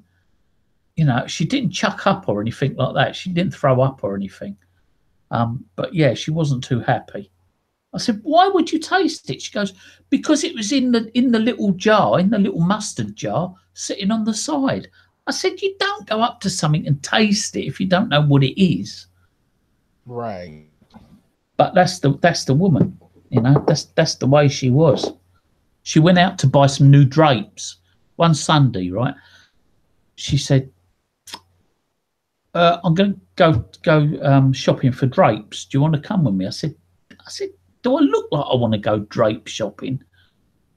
You know, she didn't chuck up or anything like that. She didn't throw up or anything. But yeah, she wasn't too happy. I said, why would you taste it? She goes, because it was in the little jar, in the little mustard jar, sitting on the side. I said, you don't go up to something and taste it if you don't know what it is. Right. But that's the woman, you know. That's the way she was. She went out to buy some new drapes one Sunday, right? She said, I'm going to go shopping for drapes. Do you want to come with me? I said, do I look like I want to go drape shopping?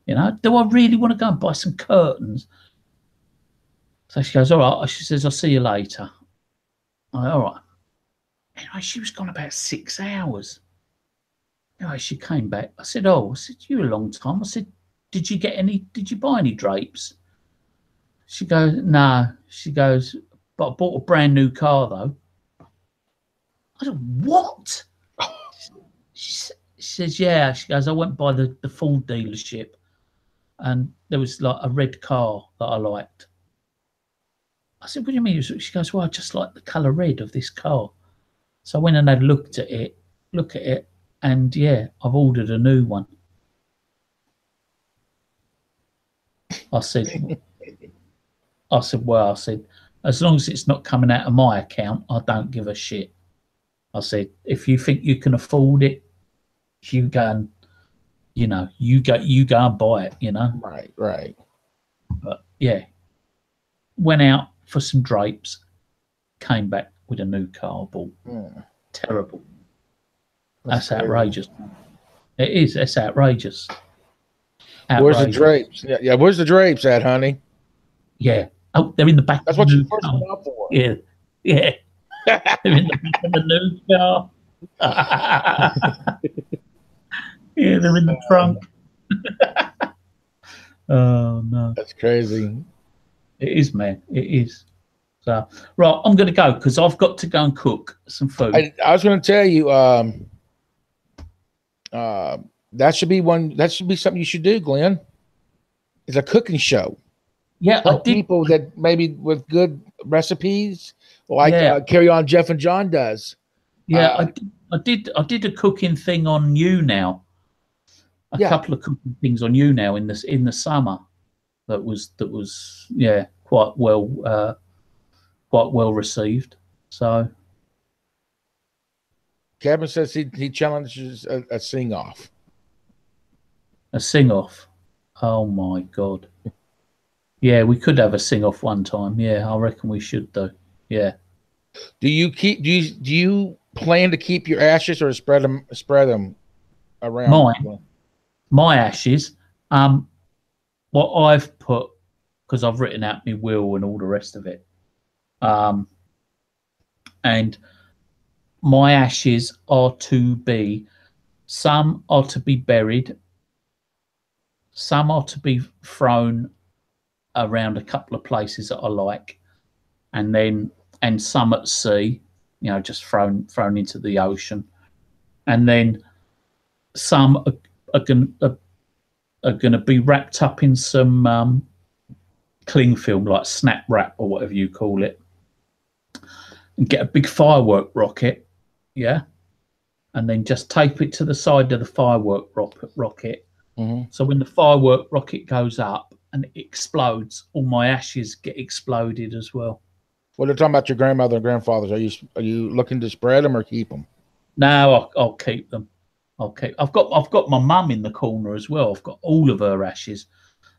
You know, do I really want to go and buy some curtains? So she goes, all right. She says, I'll see you later. All right. Anyway, she was gone about 6 hours. Anyway, she came back. I said, "Oh," I said, "you a long time." I said, Did you buy any drapes?" She goes, "No." She goes, "But I bought a brand new car though." I said, "What?" She says, "Yeah." She goes, "I went by the Ford dealership and there was like a red car that I liked." I said, "What do you mean?" She goes, "Well, I just like the colour red of this car." So I went and had a look at it, and yeah, I've ordered a new one. I said, "Well," I said, "as long as it's not coming out of my account, I don't give a shit." I said, "If you think you can afford it, you go and, you go and buy it, Right. But yeah, went out for some drapes, came back with a new car ball. Terrible. That's outrageous. It is. It's outrageous. Where's the drapes? Yeah. Where's the drapes at, honey? Yeah. Oh, they're in the back. That's what you first went out for. Yeah. They're in the back of the new car. Yeah, they're in the trunk. Oh no, that's crazy. It is, man. It is. So, right, I'm going to go because I've got to go and cook some food. I was going to tell you, that should be one. That should be something you should do, Glenn. It's a cooking show. Yeah, help people that maybe with good recipes, like Carry On Jeff and John does. Yeah, I did a cooking thing on You Now. A couple of cooking things on You Now in the summer. That was quite well received. So Kevin says he challenges a sing off. A sing off. Oh my God. Yeah, we could have a sing off one time. Yeah, I reckon we should do. Yeah. Do you plan to keep your ashes or spread them around? My ashes. What I've put, because I've written out my will and all the rest of it. And my ashes are to be, some are to be buried, some are to be thrown around a couple of places that I like, and some at sea, just thrown into the ocean, and then some are going to be wrapped up in some cling film, like snap wrap or whatever you call it, and get a big firework rocket, and then just tape it to the side of the firework rocket. Mm-hmm. So when the firework rocket goes up and it explodes, all my ashes get exploded as well. Well, they're talking about your grandmother and grandfathers. Are you looking to spread them or keep them? No, I'll keep them. I've got my mum in the corner as well. I've got all of her ashes.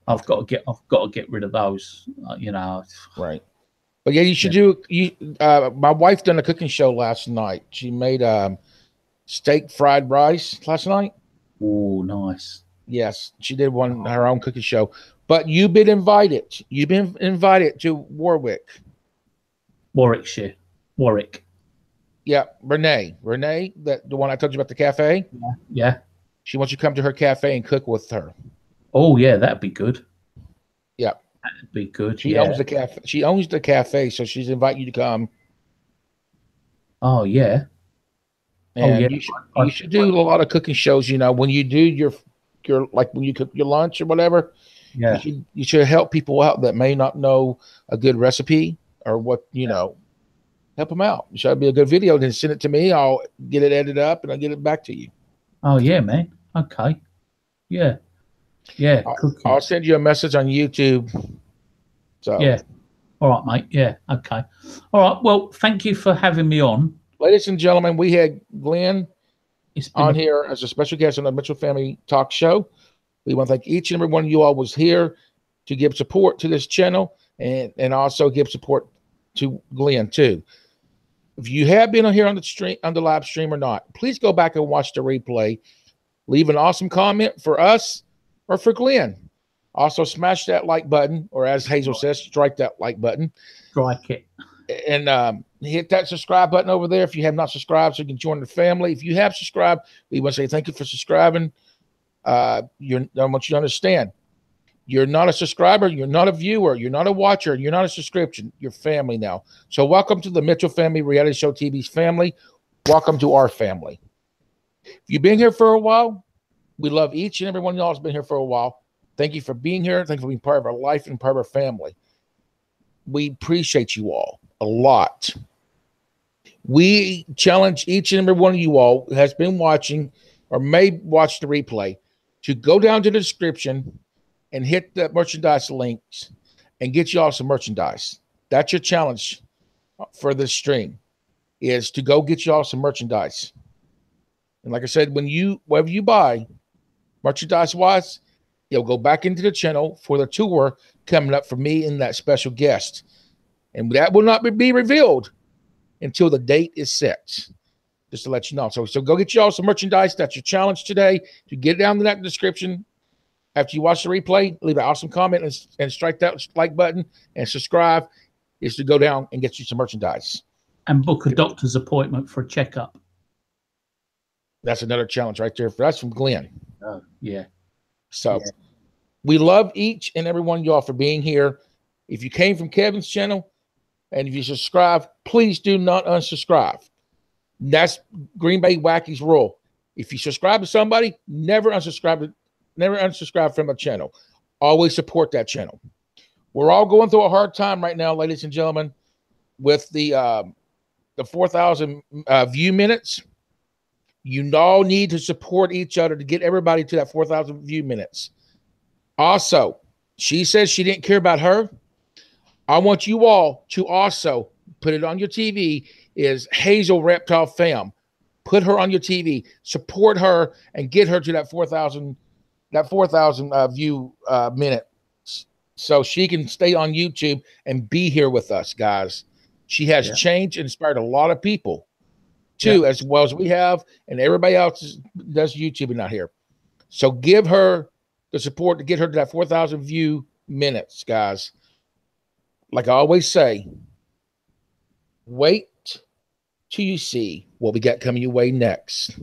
I've got to get rid of those. Right. But yeah, you should do. My wife done a cooking show last night. She made steak fried rice last night. Oh, nice. Yes, she did her own cooking show. But you've been invited. You've been invited to Warwickshire. Warwick. Yeah, Renee, the one I told you about the cafe. Yeah. She wants you to come to her cafe and cook with her. Oh yeah, that'd be good. Yeah, that'd be good. She owns the cafe. She owns the cafe, so she's inviting you to come. Oh yeah. And you should do a lot of cooking shows. When you do your like when you cook your lunch or whatever. Yeah. You should help people out that may not know a good recipe or what help them out. It should be a good video. Then send it to me. I'll get it edited up and I'll get it back to you. Oh yeah, man. Okay. Yeah. Yeah. I'll send you a message on YouTube. So yeah. All right, mate. Yeah. Okay. All right. Well, thank you for having me on. Ladies and gentlemen, we had Glenn on here as a special guest on the Mitchell Family Talk Show. We want to thank each and every one of you all was here to give support to this channel and also give support to Glenn too. If you have been on here on the live stream or not, please go back and watch the replay. Leave an awesome comment for us or for Glenn. Also, smash that like button, or as Hazel says, strike that like button. Strike it. And hit that subscribe button over there if you have not subscribed, so you can join the family. If you have subscribed, we want to say thank you for subscribing. I want you to understand, you're not a subscriber, you're not a viewer, you're not a watcher, you're not a subscription. You're family now. So welcome to the Mitchell Family Reality Show TV's family. Welcome to our family. If you've been here for a while, we love each and every one of y'all who's been here for a while. Thank you for being here. Thank you for being part of our life and part of our family. We appreciate you all a lot. We challenge each and every one of you all who has been watching or may watch the replay to go down to the description and hit the merchandise links and get y'all some merchandise. That's your challenge for this stream, is to go get y'all some merchandise. And like I said, whatever you buy, merchandise-wise, it'll go back into the channel for the tour coming up for me and that special guest. And that will not be revealed until the date is set, just to let you know. So go get y'all some merchandise. That's your challenge today. To get down to that description, after you watch the replay, leave an awesome comment and strike that like button and subscribe, is to go down and get you some merchandise. And book a doctor's appointment for a checkup. That's another challenge right there. That's from Glenn. Oh, yeah. So we love each and every one of y'all for being here. If you came from Kevin's channel and if you subscribe, please do not unsubscribe. That's Green Bay Wacky's rule. If you subscribe to somebody, never unsubscribe from a channel. Always support that channel. We're all going through a hard time right now, ladies and gentlemen, with the 4,000 view minutes. You all need to support each other to get everybody to that 4,000 view minutes. Also, she says she didn't care about her. I want you all to also put it on your TV, is Hazel Reptile Fam. Put her on your TV. Support her and get her to that 4,000 view minutes, so she can stay on YouTube and be here with us, guys. She has changed and inspired a lot of people too, as well as we have, and everybody else does YouTubing out here. So give her the support to get her to that 4,000 view minutes, guys. Like I always say, wait till you see what we got coming your way next.